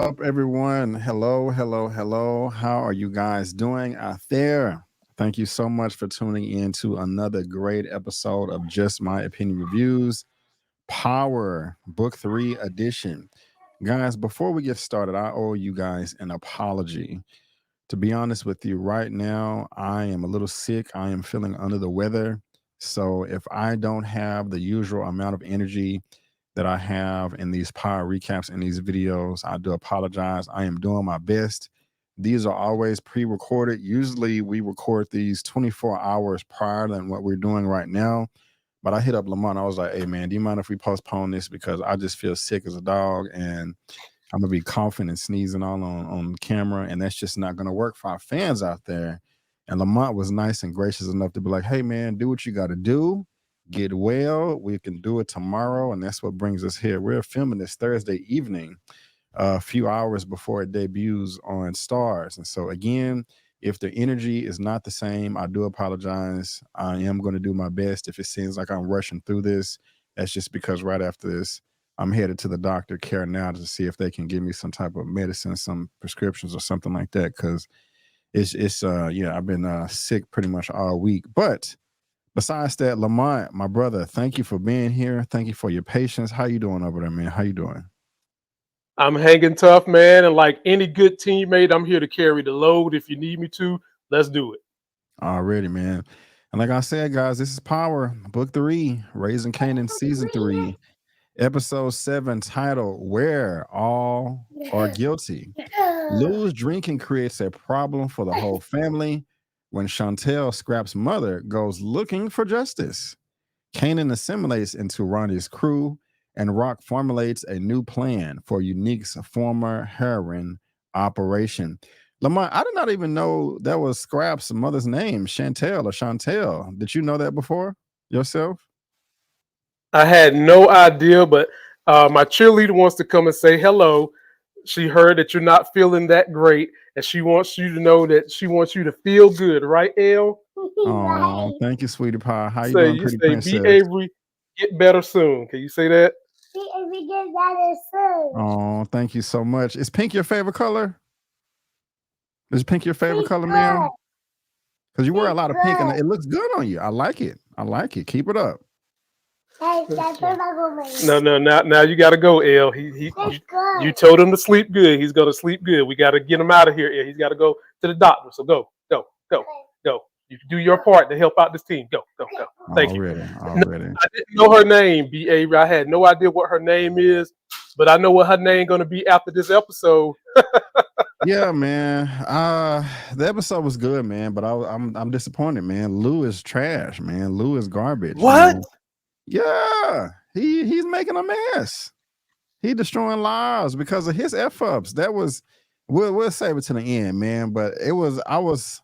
up, everyone? Hello, hello, hello. How are you guys doing out there? Thank you so much for tuning in to another great episode of Just My Opinion Reviews Power Book 3 Edition. Guys, before we get started, I owe you guys an apology. To be honest with you, right now, I am a little sick. I am feeling under the weather. So if I don't have the usual amount of energy that I have in these power recaps and these videos, I do apologize. I am doing my best. These are always pre recorded. Usually we record these 24 hours prior than what we're doing right now. But I hit up Lamont. I was like, hey, man, do you mind if we postpone this? Because I just feel sick as a dog. And I'm gonna be coughing and sneezing all on camera, and that's just not gonna work for our fans out there. And Lamont was nice and gracious enough to be like, "Hey, man, do what you got to do. Get well. We can do it tomorrow." And that's what brings us here. We're filming this Thursday evening, a few hours before it debuts on Stars. And so, again, if the energy is not the same, I do apologize. I am going to do my best. If it seems like I'm rushing through this, that's just because right after this, I'm headed to the doctor care now to see if they can give me some type of medicine, some prescriptions or something like that. Cause yeah, I've been sick pretty much all week. But besides that, Lamont, my brother, thank you for being here. Thank you for your patience. How you doing over there, man? How you doing? I'm hanging tough, man. And like any good teammate, I'm here to carry the load. If you need me to, let's do it. Already, man. And like I said, guys, this is Power Book 3, Raising Kanan Season 3, Episode 7, titled Where All Are Guilty. Lou's drinking creates a problem for the whole family when Chantel, Scrap's mother, goes looking for justice. Kanan assimilates into Ronnie's crew, and Rock formulates a new plan for Unique's former heroin operation. Lamont, I did not even know that was Scrap's mother's name, Chantel or Chantel. Did you know that before yourself? I had no idea, but my cheerleader wants to come and say hello. She heard that you're not feeling that great, and she wants you to know that she wants you to feel good, right, Elle? Oh, thank you, sweetie pie. How you Say doing, you pretty say, be princess? Avery, get better soon. Can you say that? See if we get better soon. Oh, thank you so much. Is pink your favorite color? Is pink your favorite Be color, good. man? Because you wear Be a lot of pink and good. it looks good on you. I like it. I like it. Keep it up. Hey, that's what I'm going No, no. Now you got to go, Elle. You, It's good. you told him to sleep good. He's gonna sleep good. We got to get him out of here, Elle. He's got to go to the doctor. So go. You do your part to help out this team. Go. Thank you. Already. No, Already. I didn't know her name, B. Avery. I had no idea what her name is, but I know what her name gonna be after this episode. Yeah, man. The episode was good, man, but I'm disappointed, man. Lou is trash, man. Lou is garbage, you What? know. Yeah. He's making a mess. He destroying lives because of his F ups. That was we'll save it to the end, man. But I was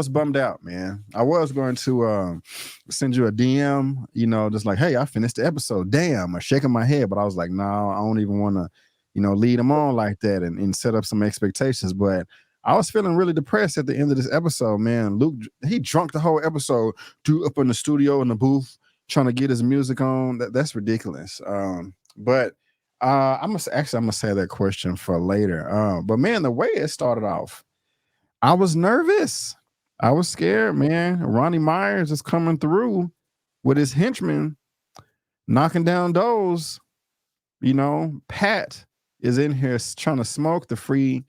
bummed out, man. I was going to send you a DM, just like, hey, I finished the episode. Damn, I'm shaking my head, but I was like, no, I don't even want to, lead them on like that and set up some expectations. But I was feeling really depressed at the end of this episode, man. Luke, he drunk the whole episode, dude up in the studio in the booth trying to get his music on. That's ridiculous. But I'm gonna say that question for later. But man, the way it started off, I was nervous. I was scared, man. Ronnie Myers is coming through with his henchmen knocking down doors. Pat is in here trying to smoke the free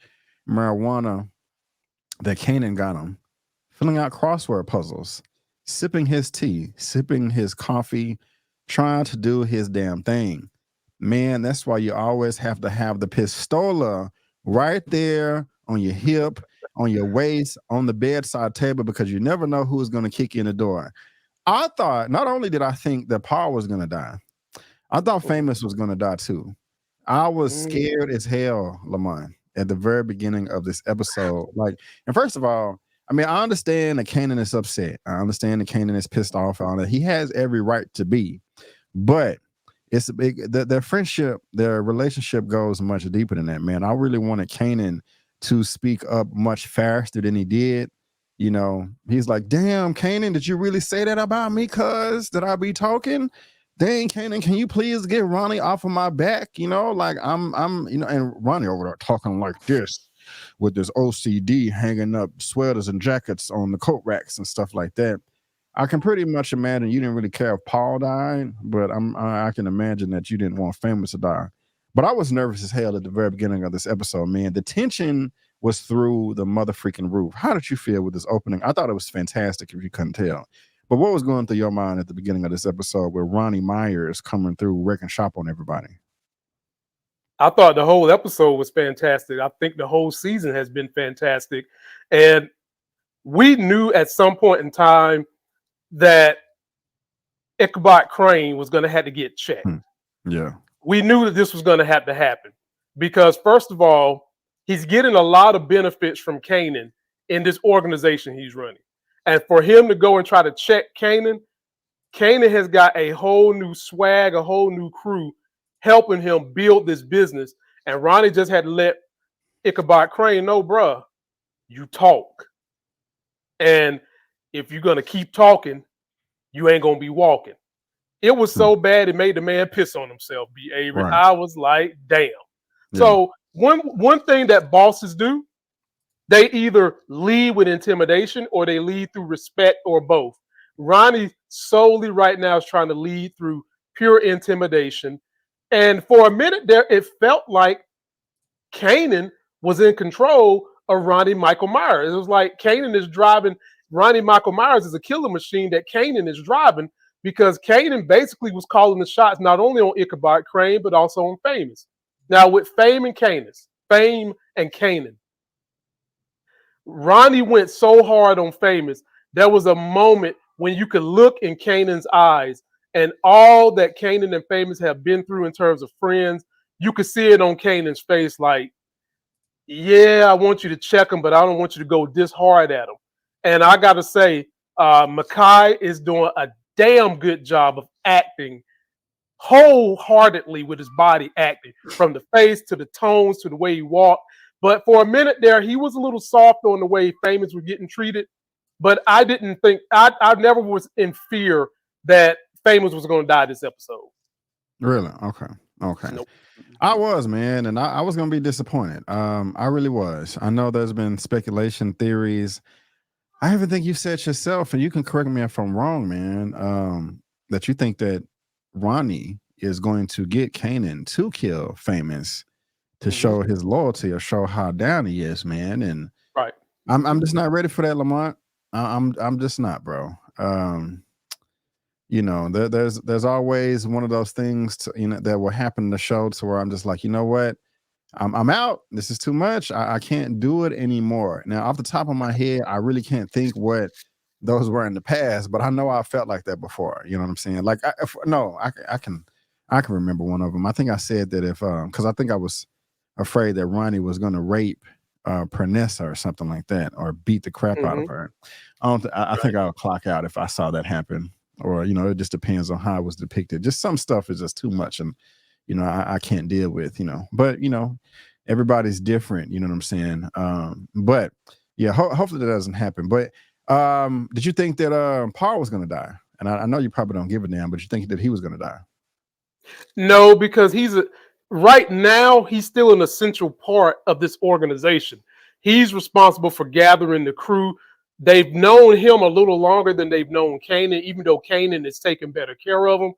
marijuana that Kanan got him, filling out crossword puzzles, sipping his tea, sipping his coffee, trying to do his damn thing. Man, that's why you always have to have the pistola right there on your hip, on your waist, on the bedside table, because you never know who's going to kick you in the door. I thought, not only did I think that Paul was going to die, I thought Famous was going to die too. I was scared as hell, Lamont, at the very beginning of this episode. Like, and first of all, I mean, I understand that Kanan is upset. I understand that Kanan is pissed off on it. He has every right to be, but it's a big their friendship, their relationship goes much deeper than that, man. I really wanted Kanan to speak up much faster than he did. He's like, damn, Kanan, did you really say that about me? Cuz did I be talking? dang, Kanan, can you please get Ronnie off of my back? Like I'm, and Ronnie over there talking like this with this OCD hanging up sweaters and jackets on the coat racks and stuff like that. I can pretty much imagine you didn't really care if Paul died, but I can imagine that you didn't want Famous to die. But I was nervous as hell at the very beginning of this episode, man. The tension was through the mother freaking roof. How did you feel with this opening? I thought it was fantastic if you couldn't tell. But what was going through your mind at the beginning of this episode with Ronnie Myers coming through wrecking shop on everybody? I thought the whole episode was fantastic. I think the whole season has been fantastic. And we knew at some point in time that Ichabod Crane was going to have to get checked. Yeah. We knew that this was going to have to happen because, first of all, he's getting a lot of benefits from Kanan in this organization he's running. And for him to go and try to check Kanan has got a whole new swag, a whole new crew helping him build this business. And Ronnie just had to let Ichabod Crane know, bruh, you talk. And if you're going to keep talking, you ain't going to be walking. It was so bad it made the man piss on himself, B. Avery. Right. I was like, damn. Yeah. So one thing that bosses do, they either lead with intimidation or they lead through respect or both. Ronnie solely right now is trying to lead through pure intimidation. And for a minute there, it felt like Kanan was in control of Ronnie Michael Myers. It was like Kanan is driving. Ronnie Michael Myers is a killer machine that Kanan is driving because Kanan basically was calling the shots not only on Ichabod Crane, but also on Famous. Now, with Fame and Kanan, Ronnie went so hard on Famous. There was a moment when you could look in Kanan's eyes and all that Kanan and Famous have been through in terms of friends, you could see it on Kanan's face like, yeah, I want you to check him, but I don't want you to go this hard at him. And I got to say, Makai is doing a damn good job of acting wholeheartedly with his body acting, from the face to the tones to the way he walked. But for a minute there, he was a little soft on the way Famous were getting treated. But I didn't think, I never was in fear that Famous was going to die this episode. Really? Okay. Nope. I was, man, and I was going to be disappointed. I really was. I know there's been speculation, theories. I even think you said yourself, and you can correct me if I'm wrong, man, that you think that Ronnie is going to get Kanan to kill Famous to show his loyalty or show how down he is, man. And right, I'm just not ready for that, Lamont. I'm just not, bro. There's always one of those things that will happen in the show to where I'm just like, you know what? I'm out. This is too much. I can't do it anymore. Now, off the top of my head, I really can't think what those were in the past, but I know I felt like that before. You know what I'm saying? Like, I can remember one of them. I think I said that because I think I was afraid that Ronnie was going to rape Pernessa or something like that, or beat the crap out of her. I think I'll clock out if I saw that happen, or it just depends on how it was depicted. Just some stuff is just too much, and I can't deal with, but everybody's different, you know what I'm saying? But yeah, hopefully that doesn't happen. But did you think that Paul was going to die? And I know you probably don't give a damn, but you think that he was going to die? No, because right now he's still an essential part of this organization. He's responsible for gathering the crew. They've known him a little longer than they've known Kanan, even though Kanan is taking better care of him.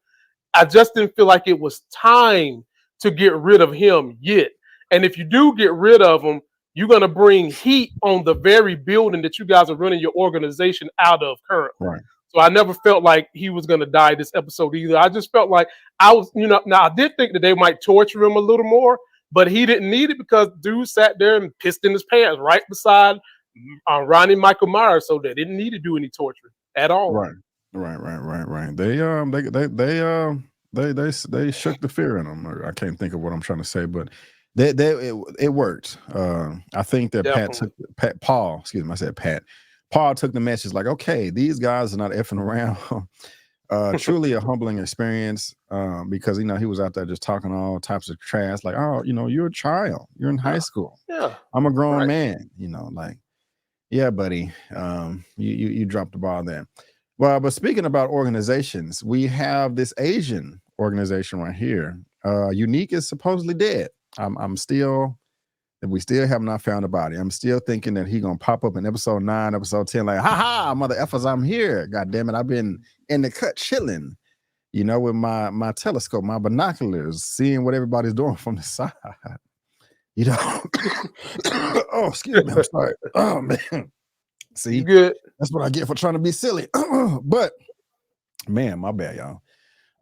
I just didn't feel like it was time to get rid of him yet. And if you do get rid of him, you're going to bring heat on the very building that you guys are running your organization out of currently. Right. So I never felt like he was going to die this episode either. I just felt like now I did think that they might torture him a little more, but he didn't need it because dude sat there and pissed in his pants right beside Ronnie Michael Myers, so they didn't need to do any torture at all. Right. They shook the fear in them. I can't think of what I'm trying to say, but it worked. I think that Paul took the message like, okay, these guys are not effing around. Truly a humbling experience, because he was out there just talking all types of trash, like, oh, you're a child, you're in high school. Yeah, I'm a grown man. Like, yeah, buddy, you dropped the ball there. Well, but speaking about organizations, we have this Asian organization right here. Unique is supposedly dead. I'm still we still have not found a body. I'm still thinking that he gonna pop up in episode 9, episode 10, like, ha ha, mother effers, I'm here. God damn it, I've been in the cut chilling, with my telescope, my binoculars, seeing what everybody's doing from the side. You know, oh, excuse me, I'm sorry. Oh man, You see, good? that's what I get for trying to be silly. But man, my bad,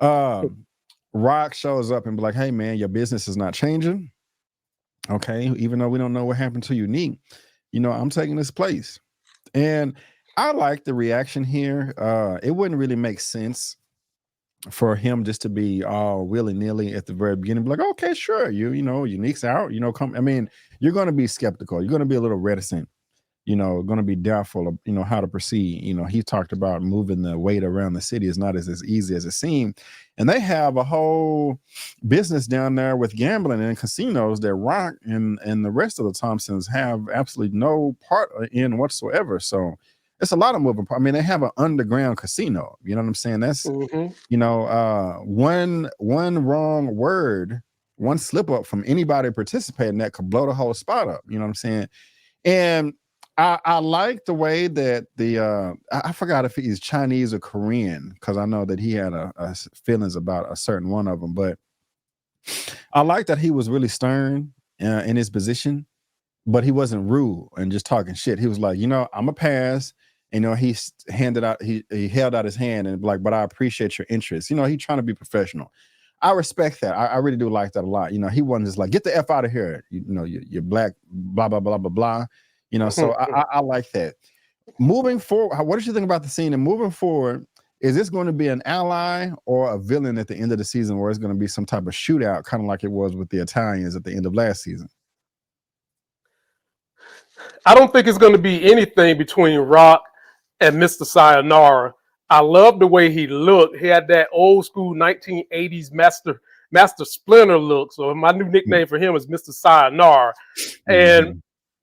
y'all. Rock shows up and be like, hey man, your business is not changing. Okay, even though we don't know what happened to Unique, I'm taking this place. And I like the reaction here. It wouldn't really make sense for him just to be all willy-nilly at the very beginning, be like, okay, sure, Unique's out, come. I mean, you're gonna be skeptical, you're gonna be a little reticent, going to be doubtful of, how to proceed. He talked about moving the weight around the city is not as easy as it seemed. And they have a whole business down there with gambling and casinos that Rock and the rest of the Thompsons have absolutely no part in whatsoever. So it's a lot of moving parts. I mean, they have an underground casino. You know what I'm saying? That's, one wrong word, one slip up from anybody participating that could blow the whole spot up. You know what I'm saying? And I like the way that I forgot if he's Chinese or Korean, because I know that he had a feelings about a certain one of them, but I like that he was really stern in his position, but he wasn't rude and just talking shit. He was like, I'm a pass. He he held out his hand and like, but I appreciate your interest. He trying to be professional. I respect that. I really do like that a lot. He wasn't just like, get the F out of here. You're black, blah, blah, blah, blah, blah. So I like that. Moving forward, what did you think about the scene? And moving forward, is this going to be an ally or a villain at the end of the season, where it's going to be some type of shootout, kind of like it was with the Italians at the end of last season? I don't think it's going to be anything between Rock and Mr. Sayonara. I love the way he looked. He had that old school 1980s Master Splinter look. So my new nickname for him is Mr. Sayonara. And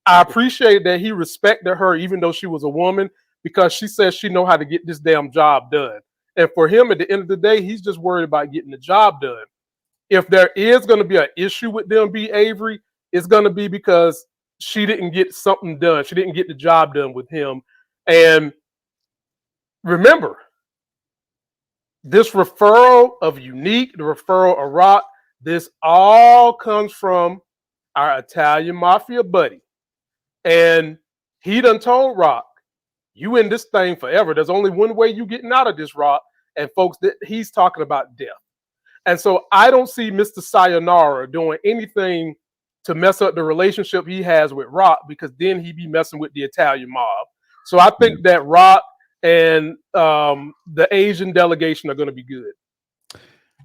I appreciate that he respected her, even though she was a woman, because she says she know how to get this damn job done. And for him, at the end of the day, he's just worried about getting the job done. If there is going to be an issue with them, B. Avery, it's going to be because she didn't get something done. She didn't get the job done with him. And remember, this referral of Unique, the referral of Rock, this all comes from our Italian mafia buddy. And he done told Rock, you in this thing forever. There's only one way you getting out of this, Rock. And folks, that he's talking about death. And so I don't see Mr. Sayonara doing anything to mess up the relationship he has with Rock, because then he'd be messing with the Italian mob. So I think that Rock and the Asian delegation are going to be good.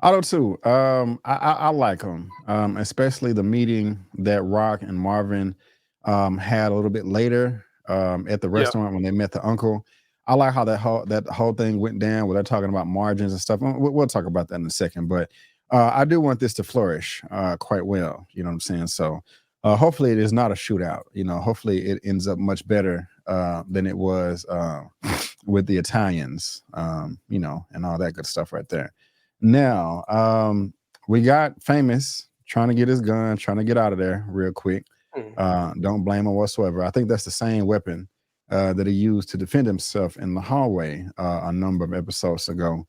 I do too. I like them, especially the meeting that Rock and Marvin had a little bit later at the restaurant when they met the uncle. I like how that whole thing went down, where they're talking about margins and stuff. We'll talk about that in a second, but I do want this to flourish quite well. You know what I'm saying? So hopefully it is not a shootout. Hopefully it ends up much better than it was with the Italians, and all that good stuff right there. Now, we got Famous trying to get his gun, trying to get out of there real quick. Don't blame him whatsoever. I think that's the same weapon that he used to defend himself in the hallway a number of episodes ago.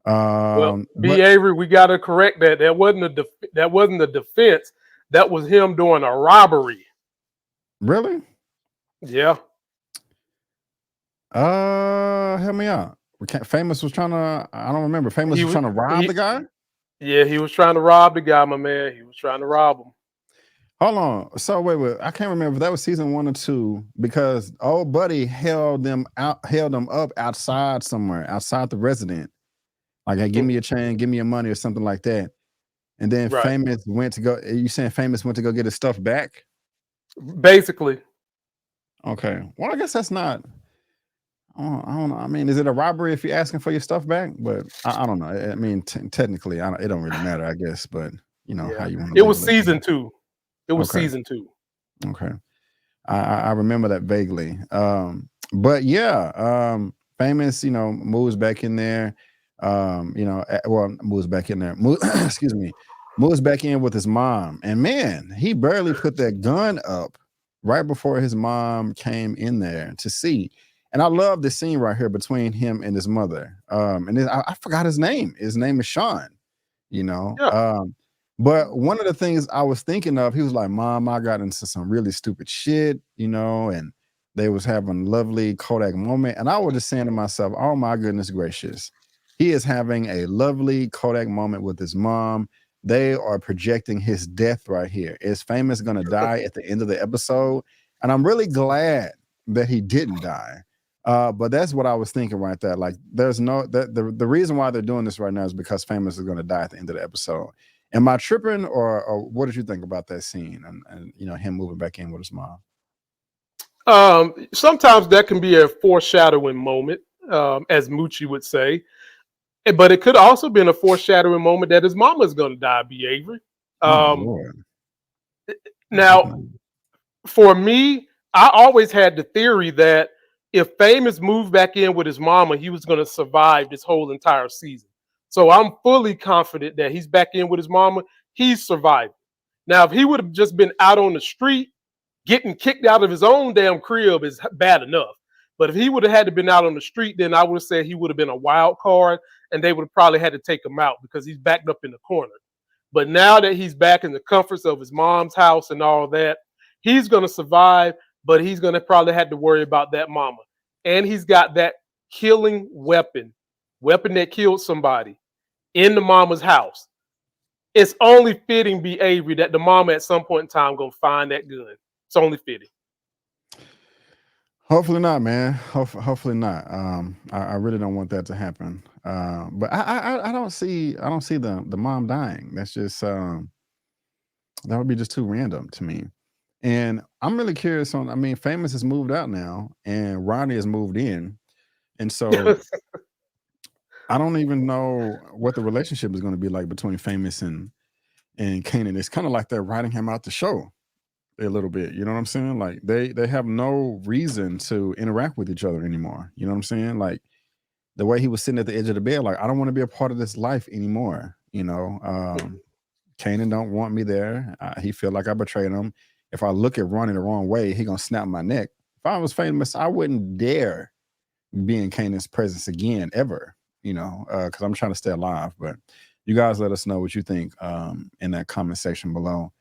Well, B. Avery, we got to correct that. That wasn't a defense. That was him doing a robbery. Really? Yeah. Help me out. Famous was trying to. I don't remember. Famous was trying to rob the guy. Yeah, he was trying to rob the guy, my man. He was trying to rob him. Hold on. So wait. I can't remember if that was season 1 or 2, because old buddy held them up outside somewhere, outside the resident. Like, hey, give me your chain, give me your money, or something like that. And then Famous went to go. You saying Famous went to go get his stuff back? Basically. Okay. Well, I guess that's not. I don't know. I mean, is it a robbery if you're asking for your stuff back? But I don't know. I mean, technically, it don't really matter, I guess. But how you want to. It was season 2. It was season 2. Okay. I remember that vaguely. But yeah. Famous, moves back in there. Moves back in there. Excuse me, moves back in with his mom, and man, he barely put that gun up right before his mom came in there to see. And I love the scene right here between him and his mother. I forgot his name. His name is Sean. You know, Yeah. but one of the things I was thinking of, he was like, "Mom, I got into some really stupid shit," and they was having a lovely Kodak moment. And I was just saying to myself, oh my goodness gracious. He is having a lovely Kodak moment with his mom. They are projecting his death right here. Is Famous gonna die at the end of the episode? And I'm really glad that he didn't die. But that's what I was thinking right there. Like, there's no the reason why they're doing this right now is because Famous is gonna die at the end of the episode. Am I tripping, or what did you think about that scene and him moving back in with his mom? Sometimes that can be a foreshadowing moment, as Moochie would say. But it could also been a foreshadowing moment that his mama's going to die, B. Avery. Oh Um, Lord. now, for me, I always had the theory that if Famous moved back in with his mama, he was going to survive this whole entire season. So I'm fully confident that he's back in with his mama. He's surviving. Now, if he would have just been out on the street, getting kicked out of his own damn crib is bad enough. But if he would have had to been out on the street, then I would have said he would have been a wild card, and they would have probably had to take him out because he's backed up in the corner. But now that he's back in the comforts of his mom's house and all that, he's going to survive, but he's going to probably have to worry about that mama. And he's got that killing weapon that killed somebody in the mama's house. It's only fitting, B. Avery, that the mama at some point in time going to find that gun. It's only fitting. Hopefully not, man. Hopefully not. I really don't want that to happen. But I don't see the mom dying. That's just that would be just too random to me. And I'm really curious on. I mean, Famous has moved out now, and Ronnie has moved in, and so I don't even know what the relationship is going to be like between Famous and Kanan. It's kind of like they're writing him out the show a little bit. You know what I'm saying? Like they have no reason to interact with each other anymore. You know what I'm saying? Like the way he was sitting at the edge of the bed, like, I don't want to be a part of this life anymore. Kanan don't want me there. He feel like I betrayed him. If I look at Ronnie the wrong way, he gonna snap my neck. If I was Famous, I wouldn't dare be in Kanan's presence again ever. Because I'm trying to stay alive. But you guys let us know what you think in that comment section below.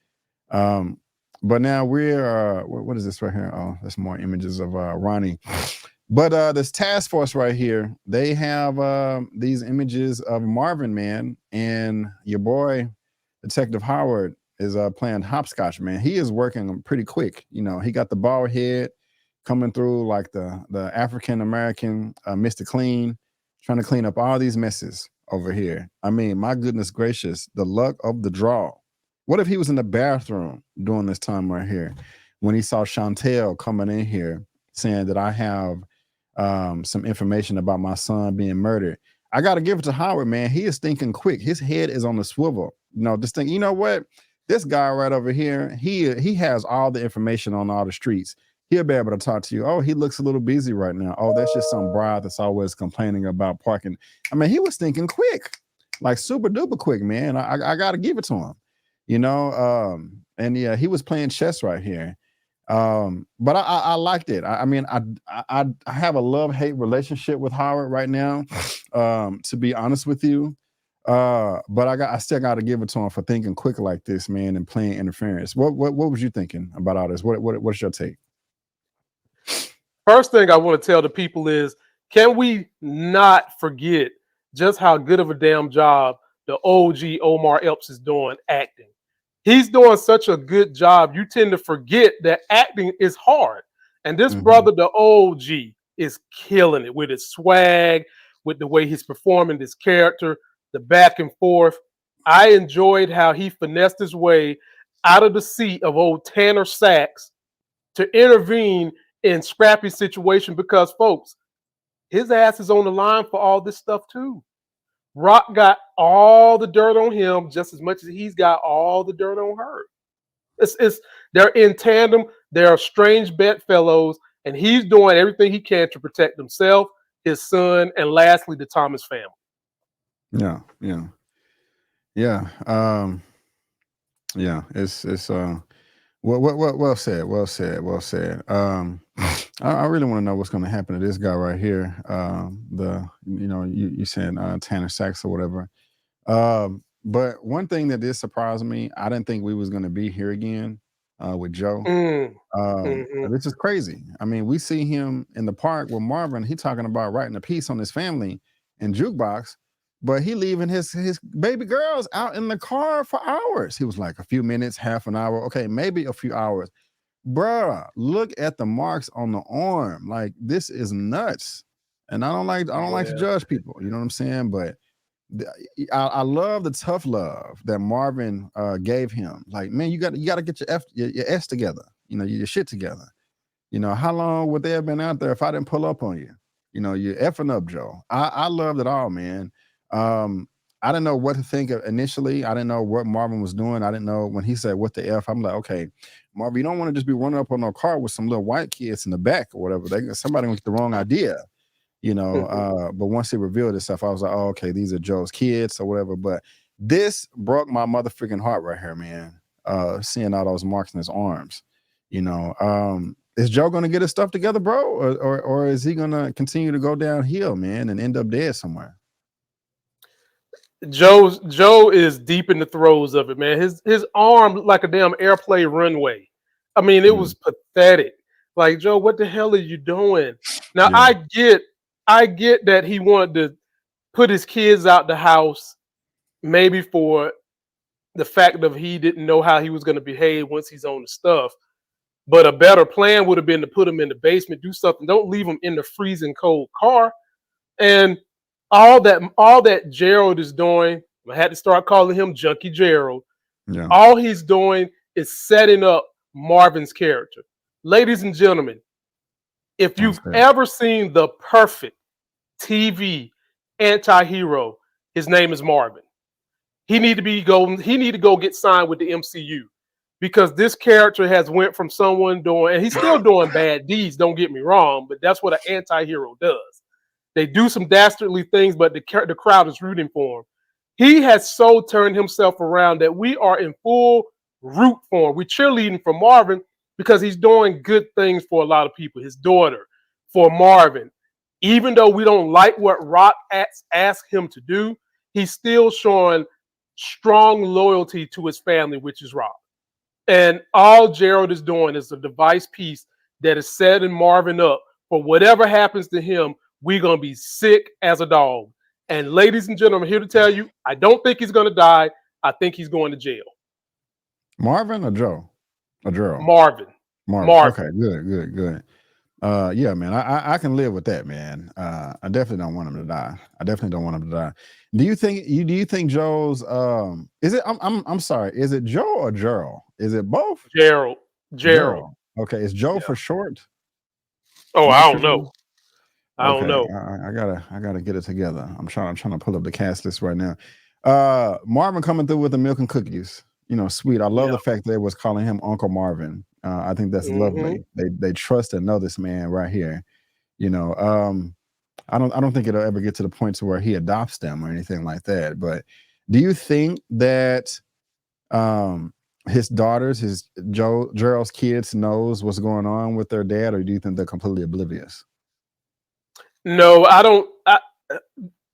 But now we're what is this right here? Oh, there's more images of Ronnie. But this task force right here, they have these images of Marvin, man, and your boy Detective Howard is playing hopscotch, man. He is working pretty quick. He got the bald head coming through like the African American Mr. Clean, trying to clean up all these messes over here. I mean, my goodness gracious, the luck of the draw. What if he was in the bathroom during this time right here when he saw Chantel coming in here saying that I have some information about my son being murdered? I got to give it to Howard, man. He is thinking quick. His head is on the swivel. This thing, you know what? This guy right over here, he has all the information on all the streets. He'll be able to talk to you. Oh, he looks a little busy right now. Oh, that's just some bride that's always complaining about parking. I mean, he was thinking quick, like super duper quick, man. I got to give it to him. And yeah, he was playing chess right here. But I liked it. I mean, I have a love-hate relationship with Howard right now, to be honest with you. But I still got to give it to him for thinking quick like this, man, and playing interference. What was you thinking about all this? What's your take? First thing I want to tell the people is, can we not forget just how good of a damn job the OG Omar Epps is doing acting? He's doing such a good job. You tend to forget that acting is hard. And this brother, the OG, is killing it with his swag, with the way he's performing this character, the back and forth. I enjoyed how he finessed his way out of the seat of old Tanner Sachs to intervene in scrappy situation because, folks, his ass is on the line for all this stuff too. Rock got all the dirt on him just as much as he's got all the dirt on her. They're in tandem. They're strange bedfellows, and he's doing everything he can to protect himself, his son, and lastly, the Thomas family. Yeah, yeah, yeah. Yeah. It's well said. Well said. Well said. I really want to know what's going to happen to this guy right here. You saying Tanner Sachs or whatever. But one thing that did surprise me, I didn't think we was going to be here again with Joe. Mm. Mm-hmm. This is crazy. I mean, we see him in the park with Marvin. He talking about writing a piece on his family in jukebox, but he leaving his baby girls out in the car for hours. He was like a few minutes, half an hour, okay, maybe a few hours. Bruh, look at the marks on the arm. Like this is nuts. And I don't like to judge people. You know what I'm saying? But I love the tough love that Marvin gave him. Like, man, you got to get your S together. You know, your shit together. You know, how long would they have been out there if I didn't pull up on you? You know, you're effing up, Joe. I loved it all, man. I didn't know what to think of initially. I didn't know what Marvin was doing. I didn't know when he said what the F. I'm like, okay, Marvin, you don't want to just be running up on no car with some little white kids in the back or whatever. Somebody gonna get the wrong idea. You know, but once he revealed itself, I was like, oh, okay, these are Joe's kids or whatever. But this broke my motherfucking heart right here, man. Seeing all those marks in his arms. You know, is Joe gonna get his stuff together, bro, or is he gonna continue to go downhill, man, and end up dead somewhere? Joe is deep in the throes of it, man. His arm looked like a damn airplane runway. I mean, it was pathetic. Like, Joe, what the hell are you doing? Now, Yeah. I get that he wanted to put his kids out the house, maybe for the fact of he didn't know how he was going to behave once he's on the stuff. But a better plan would have been to put him in the basement, do something. Don't leave him in the freezing cold car. And all that Gerald is doing, I had to start calling him Junkie Gerald. Yeah. All he's doing is setting up Marvin's character. Ladies and gentlemen, if you've ever seen the perfect TV anti-hero, his name is Marvin. He need to go get signed with the MCU because this character has went from someone doing, and he's still doing bad deeds, don't get me wrong, but that's what an anti-hero does. They do some dastardly things, but the crowd is rooting for him. He has so turned himself around that we are in full root for him. We're cheerleading for Marvin because he's doing good things for a lot of people. His daughter, for Marvin. Even though we don't like what Rock asked him to do, he's still showing strong loyalty to his family, which is Rock. And all Gerald is doing is a device piece that is setting Marvin up for whatever happens to him. We're going to be sick as a dog. And ladies and gentlemen, I'm here to tell you, I don't think he's going to die. I think he's going to jail. Marvin or Joe? Or Gerald? Marvin. Okay, good. Yeah, man, I can live with that, man. I definitely don't want him to die. Do you think Joe's is it I'm sorry, is it Joe or Gerald? Is it both? Gerald. Okay, is Joe for short? Oh, I don't know. I don't know. I gotta get it together. I'm trying to pull up the cast list right now. Marvin coming through with the milk and cookies. You know, sweet. I love the fact that they was calling him Uncle Marvin. I think that's lovely. They trust and know this man right here. You know, I don't think it'll ever get to the point to where he adopts them or anything like that. But do you think that his daughters, Gerald's kids, knows what's going on with their dad, or do you think they're completely oblivious? No, I don't.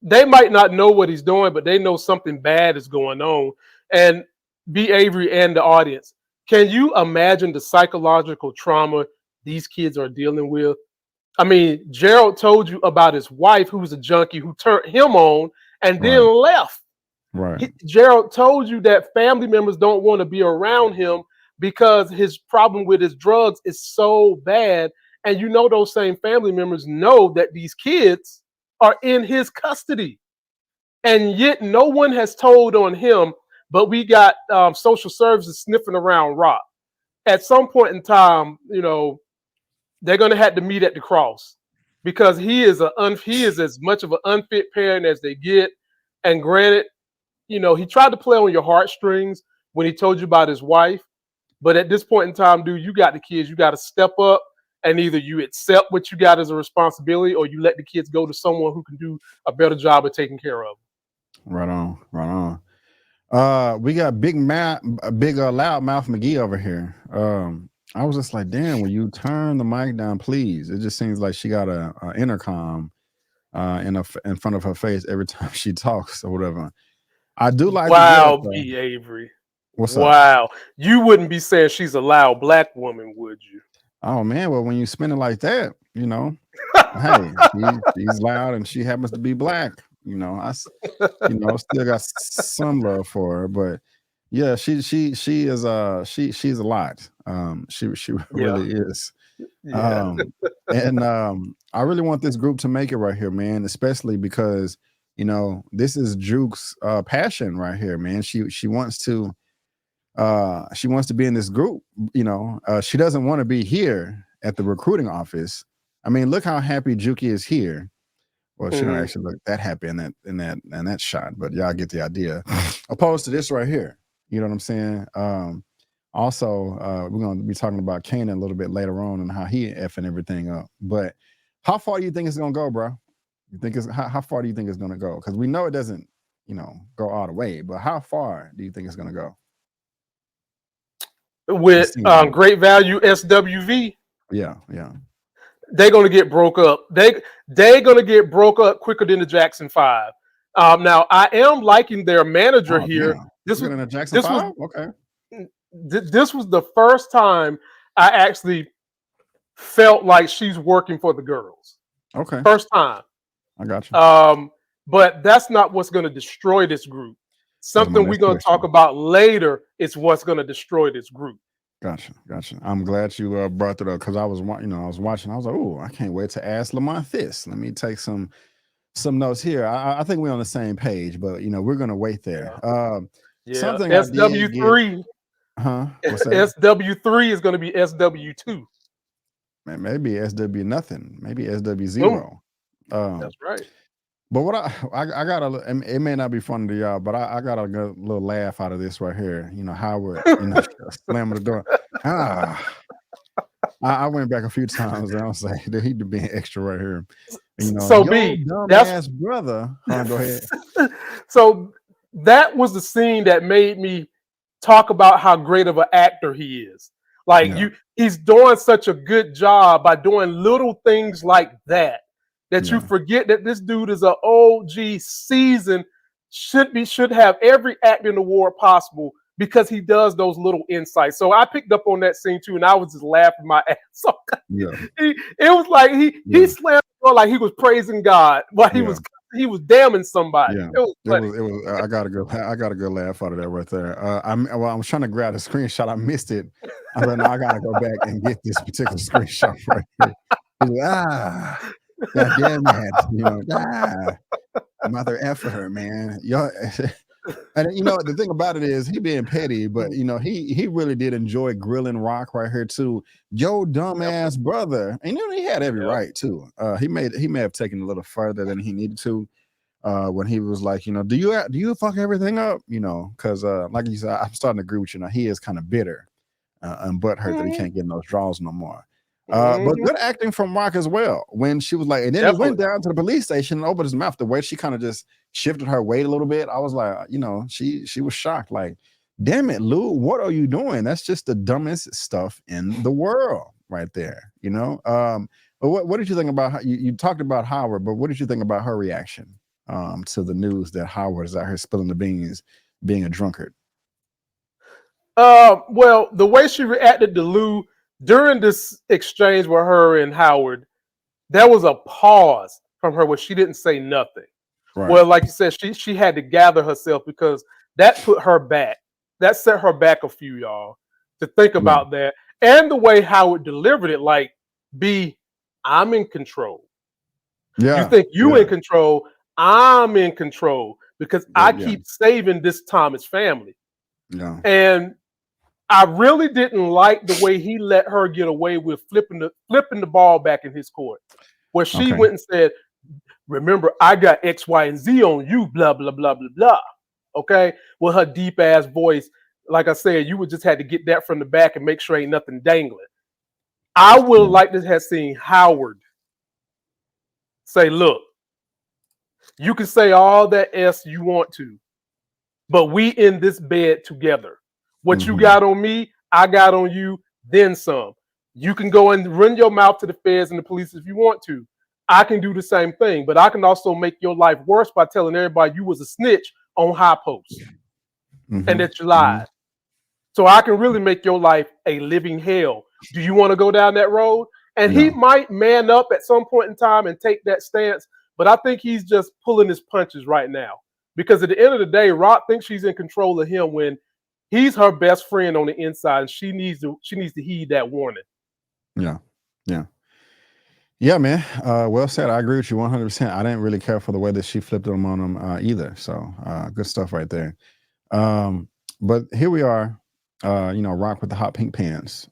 They might not know what he's doing, but they know something bad is going on. And B. Avery and the audience, can you imagine the psychological trauma these kids are dealing with? I mean, Gerald told you about his wife, who was a junkie, who turned him on and then left. Right. Gerald told you that family members don't want to be around him because his problem with his drugs is so bad. And you know, those same family members know that these kids are in his custody. And yet no one has told on him, but we got social services sniffing around Rock. At some point in time, you know, they're going to have to meet at the cross because he is as much of an unfit parent as they get. And granted, you know, he tried to play on your heartstrings when he told you about his wife. But at this point in time, dude, you got the kids. You got to step up and either you accept what you got as a responsibility, or you let the kids go to someone who can do a better job of taking care of them. Right on, right on. We got big loudmouth McGee over here. I was just like, damn, will you turn the mic down, please? It just seems like she got a intercom in front of her face every time she talks or whatever. I do like to get up Wow, though. B. Avery. What's up? Wow. You wouldn't be saying she's a loud black woman, would you? Oh man, well when you spin it like that, hey, she's loud and she happens to be black. Still got some love for her, but yeah, she's a lot. She really is. Yeah. And I really want this group to make it right here, man, especially because this is Juke's passion right here, man. She wants to be in this group. She doesn't want to be here at the recruiting office. I mean, look how happy Juki is here. Well, she don't actually look that happy in that shot, but y'all get the idea. Opposed to this right here, you know what I'm saying? Also, we're going to be talking about Kanan a little bit later on and how he effing everything up. But how far do you think it's going to go, bro? You think how far do you think it's going to go? Because we know it doesn't, go all the way. But how far do you think it's going to go? With great value SWV. Yeah. They're gonna get broke up. They're gonna get broke up quicker than the Jackson 5. Now I am liking their manager here. Damn. This was in Jackson 5? Okay. This was the first time I actually felt like she's working for the girls. Okay. First time. I got you. But that's not what's gonna destroy this group. Something we're gonna talk about later is what's gonna destroy this group. Gotcha. I'm glad you brought that up because I was watching. I was like, oh, I can't wait to ask Lamont this. Let me take some notes here. I think we're on the same page, but we're gonna wait there. Something SW3. What's that? SW3 is gonna be SW2. Man, maybe SW nothing. Maybe SW0. That's right. But what I got it may not be funny to y'all, but I got a good little laugh out of this right here. Howard, slamming the door. I went back a few times and I was like, he'd be extra right here. So B, dumbass brother. Go ahead. So that was the scene that made me talk about how great of an actor he is. He's doing such a good job by doing little things like that. You forget that this dude is an OG seasoned, should have every acting award possible because he does those little insights. So I picked up on that scene too, and I was just laughing my ass off. It was like he slammed the door like he was praising God, while he was damning somebody. Yeah. It was I got a good laugh out of that right there. I'm trying to grab a screenshot. I missed it. I was like, no, I gotta go back and get this particular screenshot right here. He was like, God damn it, mother effer, man. And the thing about it is he being petty, but he really did enjoy grilling Rock right here too. Yo, dumbass brother, and he had every right to. He may have taken a little further than he needed to when he was like, do you fuck everything up? Because like you said, I'm starting to agree with you. He is kind of bitter and butthurt that he can't get in those draws no more. But good acting from Rock as well. When she was like, and then he went down to the police station and opened his mouth. The way she kind of just shifted her weight a little bit, I was like, she was shocked. Like, damn it, Lou, what are you doing? That's just the dumbest stuff in the world, right there. But what did you think about? You talked about Howard, but what did you think about her reaction to the news that Howard is out here spilling the beans, being a drunkard? Well, the way she reacted to Lou during this exchange with her and Howard, there was a pause from her where she didn't say nothing. Right. Well, like you said, she had to gather herself because that put her back. That set her back a few, y'all, to think about that. And the way Howard delivered it, like, B, I'm in control. Yeah. You think you in control, I'm in control because I keep saving this Thomas family. Yeah. And I really didn't like the way he let her get away with flipping the ball back in his court, where she went and said, remember, I got X, Y, and Z on you, blah, blah, blah, blah, blah. Okay? With her deep ass voice, like I said, you would just have to get that from the back and make sure ain't nothing dangling. I would Yeah. like to have seen Howard say, look, you can say all that S you want to, but we in this bed together. What you Hmm. got on me, I got on you, then some. You can go and run your mouth to the feds and the police if you want to. I can do the same thing, but I can also make your life worse by telling everybody you was a snitch on high posts and Hmm. that you lied. So I can really make your life a living hell. Do you want to go down that road? And he Yeah. might man up at some point in time and take that stance, but I think he's just pulling his punches right now. Because at the end of the day, Rock thinks she's in control of him when he's her best friend on the inside, and she needs to heed that warning. Yeah. Yeah. Yeah, man. Well said. I agree with you 100%. I didn't really care for the way that she flipped them on him either. So good stuff right there. But here we are, Rock with the hot pink pants.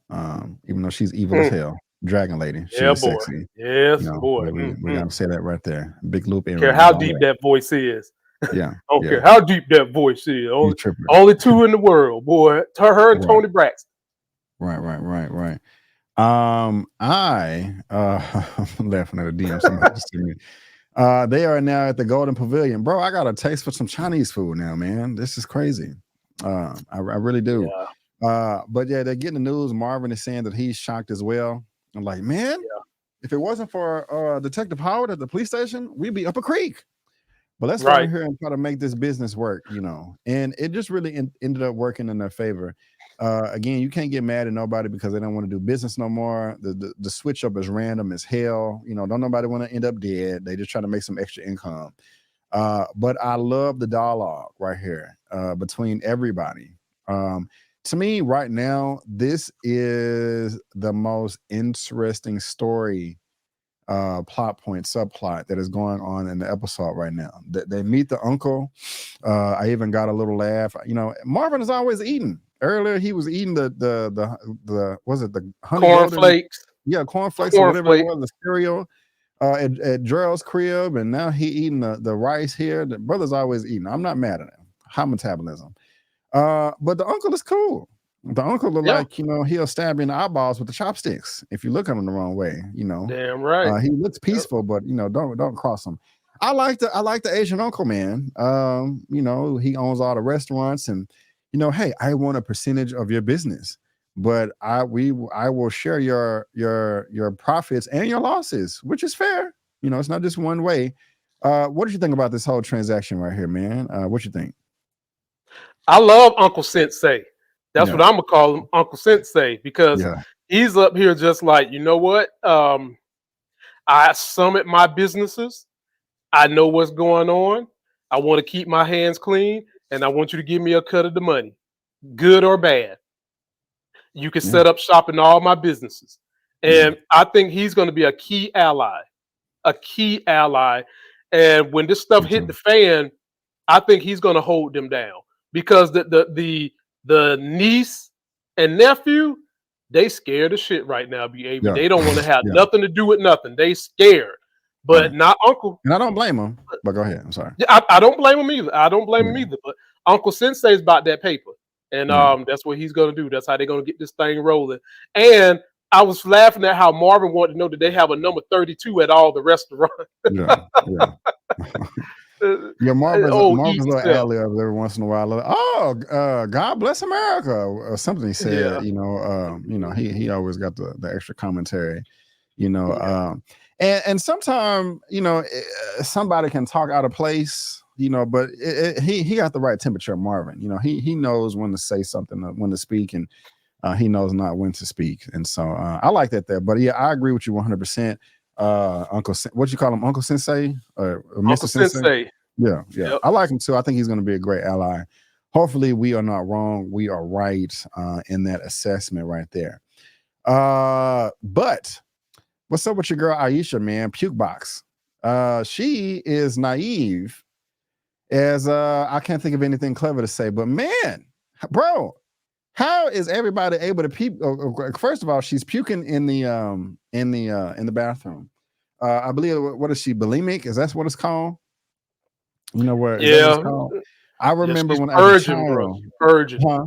Even though she's evil as Mm, hell, Dragon Lady, she yeah, is boy. sexy. Yes, boy. We gotta say that right there. Big loop Care earrings, how all deep that. that voice is. Yeah, I don't yeah. care how deep that voice is. You Only, tripping. only two in the world, boy. Her and Right, Tony Braxton. right. I I'm laughing at a DM somebody just sent me. They are now at the Golden Pavilion. Bro, I got a taste for some Chinese food now, man. This is crazy. I really do. Yeah, But yeah, they're getting the news. Marvin is saying that he's shocked as well. I'm like, man, yeah. if it wasn't for Detective Howard at the police station, we'd be up a creek. But let's go in Right. here and try to make this business work. And it just really ended up working in their favor. Again, you can't get mad at nobody because they don't want to do business no more. The switch up is random as hell. Don't nobody want to end up dead. They just try to make some extra income. But I love the dialogue right here between everybody. To me, right now, this is the most interesting story plot point subplot that is going on in the episode right now. They meet the uncle. I even got a little laugh. Marvin is always eating. Earlier, he was eating the was it the honey golden? Cornflakes. Yeah, cornflakes or whatever it Cornflake. was, the cereal at Gerald's crib, and now he eating the rice here. The brother's always eating. I'm not mad at him. High metabolism. But the uncle is cool. The uncle look Yeah. like he'll stab you in the eyeballs with the chopsticks if you look at him the wrong way. Damn right. He looks Yep. peaceful, but don't cross him. I like the Asian uncle, man. He owns all the restaurants, and hey, I want a percentage of your business, but I will share your profits and your losses, which is fair. It's not just one way. What did you think about this whole transaction right here, man? What you think? I love Uncle Sensei. That's what Yeah, I'm gonna call him, Uncle Sensei, because yeah, he's up here just like, you know what? I summit my businesses. I know what's going on. I want to keep my hands clean, and I want you to give me a cut of the money, good or bad. You can yeah, set up shop in all my businesses. yeah. And I think he's going to be a key ally, a key ally. And when this stuff Me hit too. the fan, I think he's going to hold them down because the niece and nephew, they scared of shit right now, BAB. Yeah, They don't want to have yeah, nothing to do with nothing. They scared. But right. not Uncle. And I don't blame him. But go ahead. I'm sorry. Yeah, I don't blame him either. I don't blame him Yeah, either. But Uncle Sensei's about that paper, and yeah. that's what he's gonna do. That's how they're gonna get this thing rolling. And I was laughing at how Marvin wanted to know that they have a number 32 at all the restaurants. Yeah, yeah. Yeah, Oh, Marvin's eating little self. ad libs every once in a while. Like, oh, God bless America, or something he Yeah, said. He always got the extra commentary. You know, yeah, and sometimes somebody can talk out of place. But he got the right temperature, Marvin. He knows when to say something, when to speak, and he knows not when to speak. And so I like that there. But yeah, I agree with you 100%. What you call him, Uncle Sensei or Mr. Uncle Sensei? Sensei. Yeah, yeah. Yep. I like him too. I think he's going to be a great ally. Hopefully, we are not wrong. We are right in that assessment right there. But what's up with your girl Aisha, man? Puke box. She is naive as I can't think of anything clever to say, but man, bro, how is everybody able to puke? First of all, she's puking in the bathroom. I believe what is she bulimic? Is that what it's called? Is that what it's Yeah, called? I yeah. remember She's when as a purging, bro. child, She purging. huh?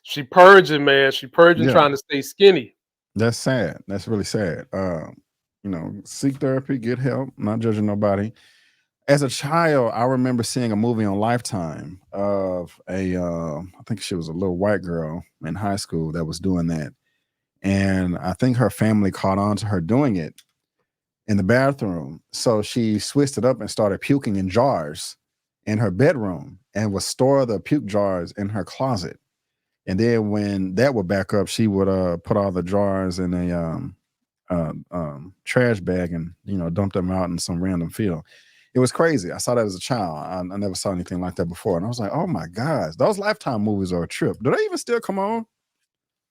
She purging, man. She purging, Yeah, trying to stay skinny. That's sad. That's really sad. Seek therapy, get help. Not judging nobody. As a child, I remember seeing a movie on Lifetime of I think she was a little white girl in high school that was doing that, and I think her family caught on to her doing it in the bathroom. So she switched it up and started puking in jars in her bedroom and would store the puke jars in her closet. And then when that would back up, she would put all the jars in a trash bag and dump them out in some random field. It was crazy. I saw that as a child. I never saw anything like that before, and I was like, "Oh my gosh, those Lifetime movies are a trip." Do they even still come on?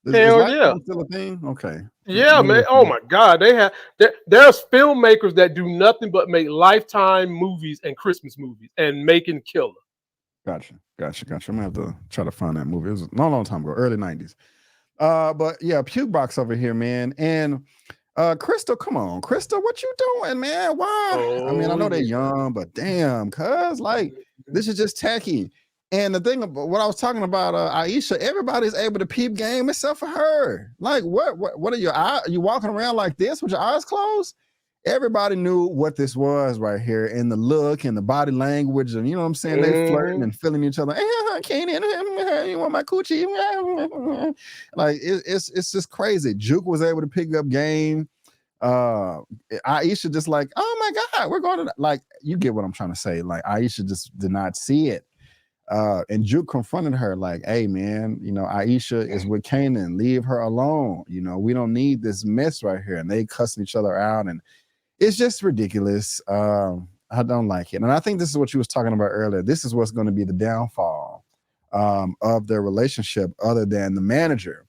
Is Hell yeah. Lifetime still a thing? Okay. Yeah, man. Oh my God, there's filmmakers that do nothing but make Lifetime movies and Christmas movies and making killer. Gotcha. I'm gonna have to try to find that movie. It was a long time ago, early 90s. But yeah, Puke Box over here, man. And Crystal, come on, Crystal, what you doing, man? Why? I mean, I know they're young, but damn, cuz like this is just tacky. And the thing about what I was talking about, Aisha, everybody's able to peep game except for her. Like, what are your eyes? Are you walking around like this with your eyes closed? Everybody knew what this was right here, and the look and the body language, and you know what I'm saying? They flirting and feeling each other. Kanan, you want my coochie? Like it's just crazy. Juke was able to pick up game. Aisha just like, oh my God, we're going to like, you get what I'm trying to say. Like Aisha just did not see it. And Juke confronted her like, hey man, Aisha is with Kanan, leave her alone. We don't need this mess right here. And they cussing each other out, and it's just ridiculous. I don't like it. And I think this is what you was talking about earlier. This is what's going to be the downfall of their relationship, other than the manager.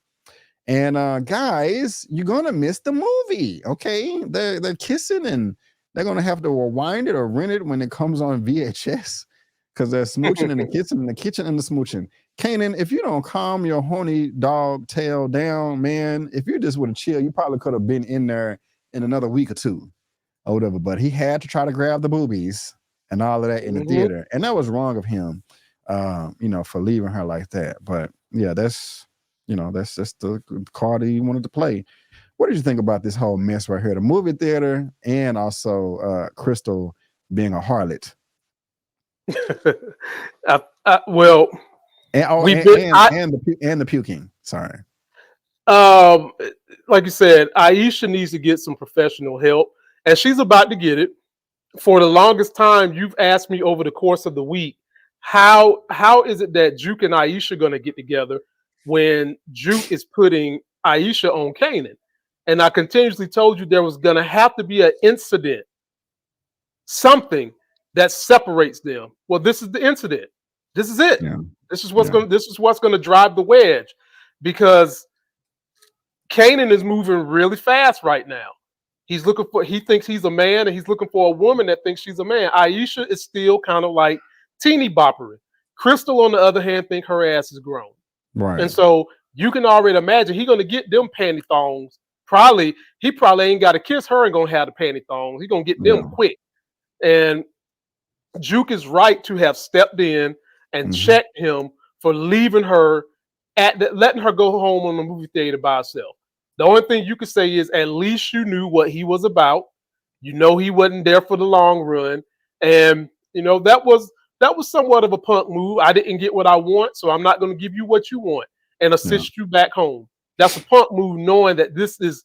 And guys, you're gonna miss the movie. Okay, they're kissing, and they're gonna have to rewind it or rent it when it comes on VHS, because they're smooching in the kitchen and the smooching. Kanan, if you don't calm your horny dog tail down, man, if you just would have chilled, you probably could have been in there in another week or two or whatever. But he had to try to grab the boobies and all of that in the theater, and that was wrong of him, for leaving her like that. But yeah, that's just the card he wanted to play. What did you think about this whole mess right here? The movie theater and also Crystal being a harlot. Well, and the puking. Sorry. Like you said, Aisha needs to get some professional help, and she's about to get it. For the longest time, you've asked me over the course of the week, how is it that Juke and Aisha are going to get together when Juke is putting Aisha on Kanan? And I continuously told you there was going to have to be an incident, something that separates them. Well, this is the incident. This is it. Yeah. This is what's going to drive the wedge, because Kanan is moving really fast right now. He thinks he's a man, and he's looking for a woman that thinks she's a man. Aisha is still kind of like teeny boppering. Crystal, on the other hand, think her ass is grown. Right. And so you can already imagine he's going to get them panty thongs. He probably ain't got to kiss her and going to have the panty thongs. He's going to get them quick. And Juke is right to have stepped in and checked him for leaving her letting her go home on the movie theater by herself. The only thing you could say is at least you knew what he was about. He wasn't there for the long run. And that was somewhat of a punk move. I didn't get what I want, so I'm not going to give you what you want and assist you back home. That's a punk move, knowing that this is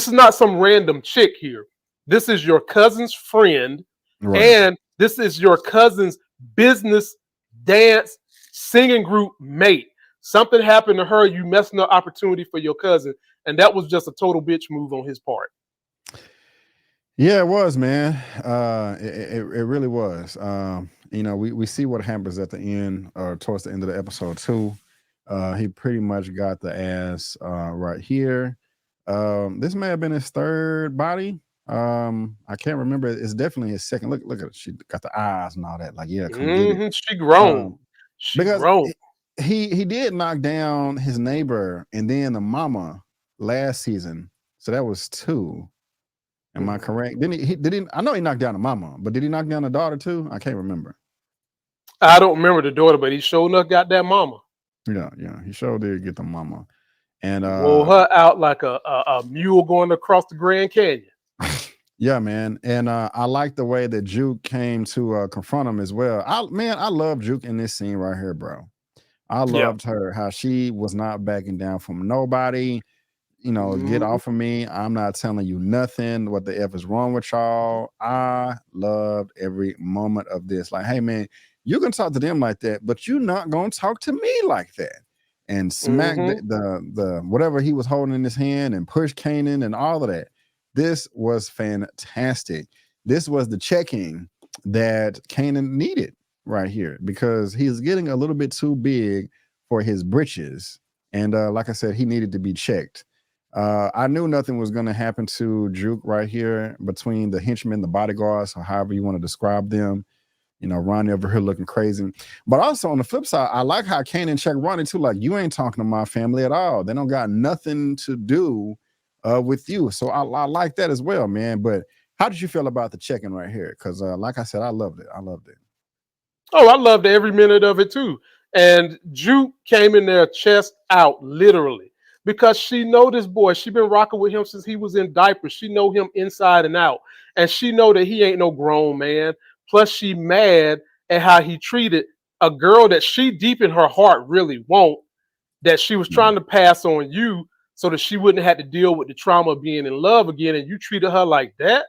not some random chick here. This is your cousin's friend, and this is your cousin's business dance singing group mate. Something happened to her, you messing up opportunity for your cousin, and that was just a total bitch move on his part. Yeah, it was, man. It really was. We see what happens at the end or towards the end of the episode too. He pretty much got the ass right here. This may have been his third body. I can't remember. It's definitely his second. Look at it. She got the eyes and all that. Like, yeah, come get it. She grown. He did knock down his neighbor and then the mama last season. So that was 2. Am I correct? Did he? I know he knocked down the mama, but did he knock down the daughter too? I can't remember. I don't remember the daughter, but he sure enough got that mama. Yeah, he sure did get the mama. And Wore her out like a mule going across the Grand Canyon. yeah, man. And I like the way that Juke came to confront him as well. I love Juke in this scene right here, bro. I Yeah. loved her, how she was not backing down from nobody. Get Mhm. off of me. I'm not telling you nothing. What the F is wrong with y'all? I loved every moment of this. Like, hey, man, you can talk to them like that, but you're not going to talk to me like that. And smack Mhm. the whatever he was holding in his hand and push Kanan and all of that. This was fantastic. This was the checking that Kanan needed right here because he's getting a little bit too big for his britches. And like I said, he needed to be checked. I knew nothing was going to happen to Juke right here between the henchmen, the bodyguards, or however you want to describe them. Ronnie over here looking crazy. But also on the flip side, I like how Kanan checked Ronnie too. Like, you ain't talking to my family at all. They don't got nothing to do with you. So I like that as well, man. But how did you feel about the checking right here? Because like I said, I loved it. I loved it. Oh, I loved every minute of it too. And Juke came in there chest out, literally, because she know this boy. She been rocking with him since he was in diapers. She know him inside and out, and she know that he ain't no grown man. Plus, she mad at how he treated a girl that she deep in her heart really want. That she was Yeah. trying to pass on you so that she wouldn't have to deal with the trauma of being in love again, and you treated her like that.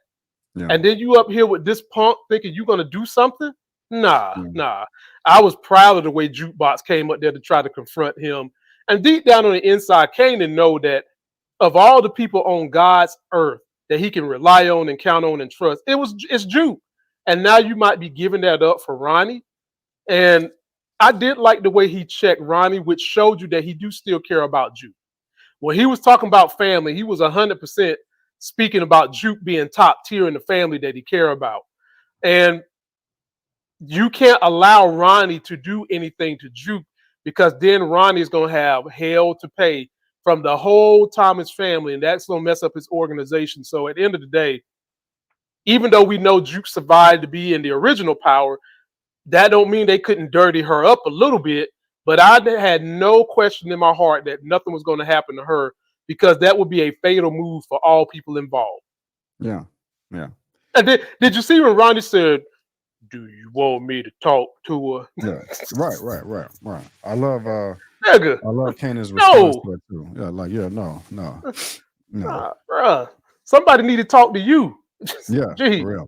Yeah. And then you up here with this punk thinking you gonna do something? Nah, Yeah. nah. I was proud of the way Jukebox came up there to try to confront him. And deep down on the inside, Kanan know that of all the people on God's earth that he can rely on and count on and trust, it's Juke. And now you might be giving that up for Ronnie. And I did like the way he checked Ronnie, which showed you that he do still care about Juke. When he was talking about family, he was 100% speaking about Juke being top tier in the family that he care about. And you can't allow Ronnie to do anything to Juke because then Ronnie is going to have hell to pay from the whole Thomas family, and that's going to mess up his organization. So at the end of the day, even though we know Juke survived to be in the original power, that don't mean they couldn't dirty her up a little bit. But I had no question in my heart that nothing was going to happen to her because that would be a fatal move for all people involved. Yeah. Yeah. And did you see when Ronnie said, "Do you want me to talk to her?" Yeah. Right. Nigga, I love Kanan's response no, to it too. Yeah, like, yeah, no. bruh. Somebody need to talk to you. Yeah, for Gee, real.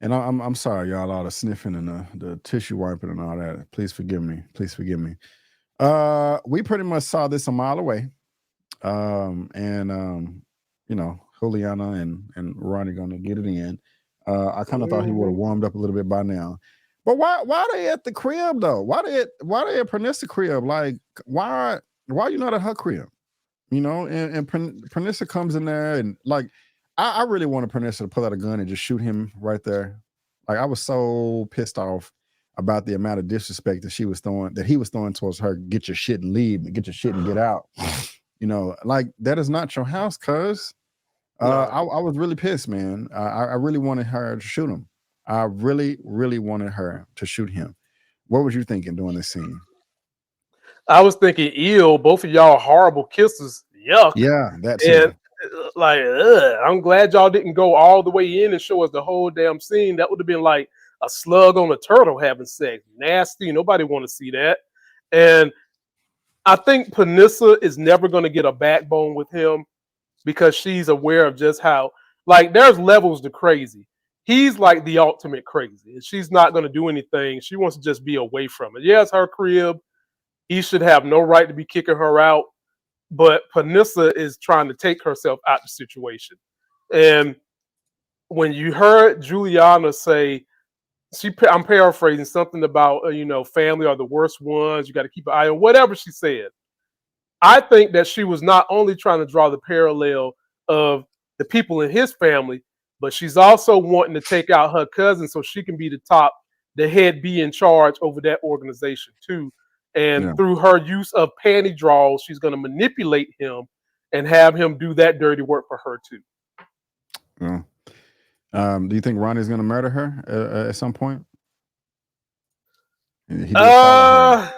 And I'm sorry, y'all, all the sniffing and the tissue wiping and all that. Please forgive me. Please forgive me. We pretty much saw this a mile away. And Juliana and Ronnie gonna get it in. I kind of thought he would have warmed up a little bit by now. But why they at the crib though? Why they at Pernissa crib? Like, why you not at her crib? And Pernissa comes in there and like, I really wanted Pernissa to pull out a gun and just shoot him right there. Like, I was so pissed off about the amount of disrespect that he was throwing towards her. Get your shit and leave, get your shit and get out. Like, that is not your house, cuz. no. I was really pissed, man. I really wanted her to shoot him. I really, really wanted her to shoot him. What was you thinking during this scene? I was thinking, ew, both of y'all horrible kisses. Yuck. Yeah, that And too. like, ugh, I'm glad y'all didn't go all the way in and show us the whole damn scene. That would have been like a slug on a turtle having sex. Nasty. Nobody want to see that. And I think Panissa is never going to get a backbone with him because she's aware of just how, like, there's levels to crazy. He's like the ultimate crazy, and she's not going to do anything. She wants to just be away from it. Yeah, it's her crib. He should have no right to be kicking her out. But Panissa is trying to take herself out the situation. And when you heard Juliana say, I'm paraphrasing something about, family are the worst ones. You got to keep an eye on whatever she said. I think that she was not only trying to draw the parallel of the people in his family, but she's also wanting to take out her cousin so she can be the head be in charge over that organization too. And Yeah. through her use of panty draws, she's going to manipulate him and have him do that dirty work for her too. Yeah. Do you think Ronnie's gonna murder her at some point? He did follow her.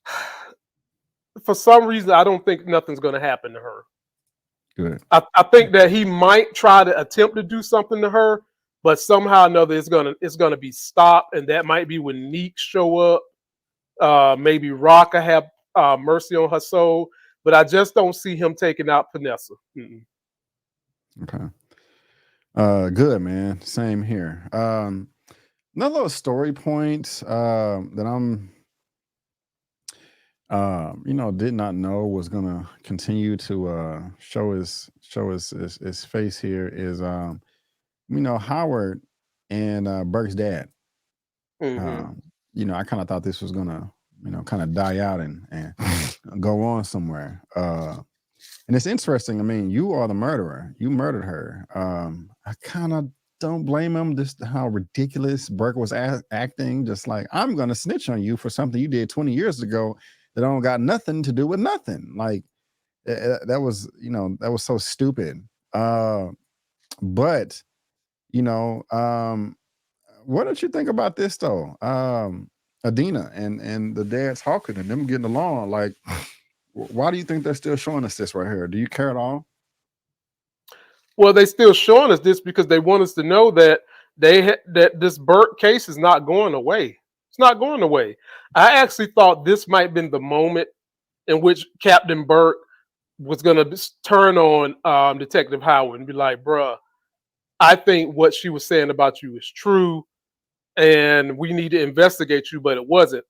Uh, for some reason, I don't think nothing's going to happen to her. Good. I think that he might try to attempt to do something to her, but somehow or another it's gonna be stopped, and that might be when Neek show up. Maybe Rocka have mercy on her soul, but I just don't see him taking out Vanessa. Mm-mm. Okay. Good, man. Same here. Another little story point that I'm did not know was gonna continue to show his face here is Howard and Burke's dad. Mm-hmm. I kind of thought this was gonna, kind of die out and go on somewhere. And it's interesting. I mean, you are the murderer. You murdered her. I kind of don't blame him. Just how ridiculous Burke was acting. Just like, I'm gonna snitch on you for something you did 20 years ago that don't got nothing to do with nothing. Like that was so stupid. But you know, what did you think about this though? Adina and the dad talking and them getting along. Like, why do you think they're still showing us this right here? Do you care at all? Well, they still showing us this because they want us to know that that this Burke case is not going away. It's not going away. I actually thought this might have been the moment in which Captain Burke was going to turn on Detective Howard and be like, bruh, I think what she was saying about you is true and we need to investigate you, but it wasn't.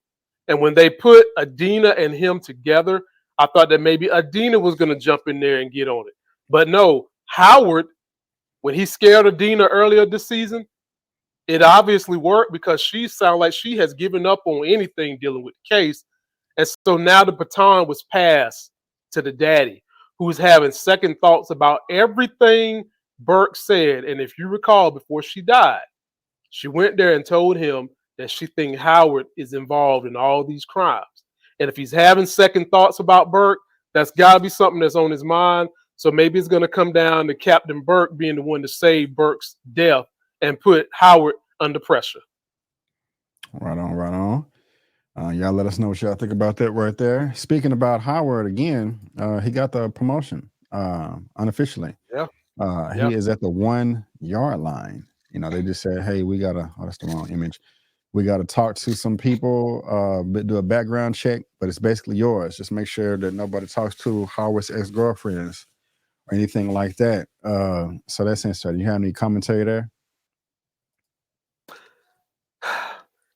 And when they put Adina and him together, I thought that maybe Adina was going to jump in there and get on it. But no, Howard, when he scared Adina earlier this season, it obviously worked because she sounded like she has given up on anything dealing with the case. And so now the baton was passed to the daddy, who's having second thoughts about everything Burke said. And if you recall, before she died, she went there and told him that she thinks Howard is involved in all these crimes. And if he's having second thoughts about Burke, that's got to be something that's on his mind. So maybe it's going to come down to Captain Burke being the one to save Burke's death and put Howard under pressure. Right on, right on. Y'all let us know what y'all think about that right there. Speaking about Howard again, he got the promotion unofficially. Yeah. He is at the 1 yard line. They just said, hey, we gotta, oh, that's the wrong image. We gotta talk to some people, do a background check, but it's basically yours. Just make sure that nobody talks to Howard's ex-girlfriends or anything like that. So that's interesting. You have any commentary there?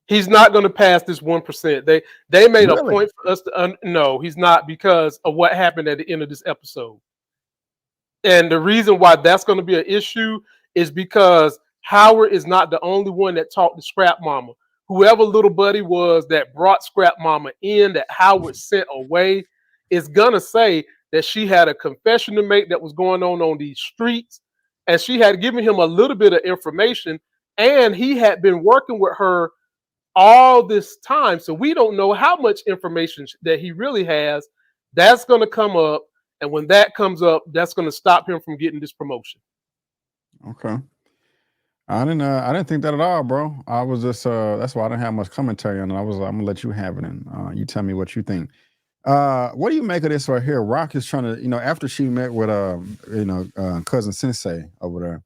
He's not going to pass this 1%. They made a Really? point for us to no, he's not because of what happened at the end of this episode. And the reason why that's going to be an issue is because Howard is not the only one that talked to Scrap Mama. Whoever little buddy was that brought Scrap Mama in that Howard sent away is going to say that she had a confession to make that was going on these streets. And she had given him a little bit of information. And he had been working with her all this time. So we don't know how much information that he really has. That's going to come up. And when that comes up, that's going to stop him from getting this promotion. Okay. I didn't think that at all, bro. I was just that's why I didn't have much commentary on it. I'm gonna let you have it and you tell me what you think. What do you make of this right here? Rock is trying to, after she met with cousin Sensei over there,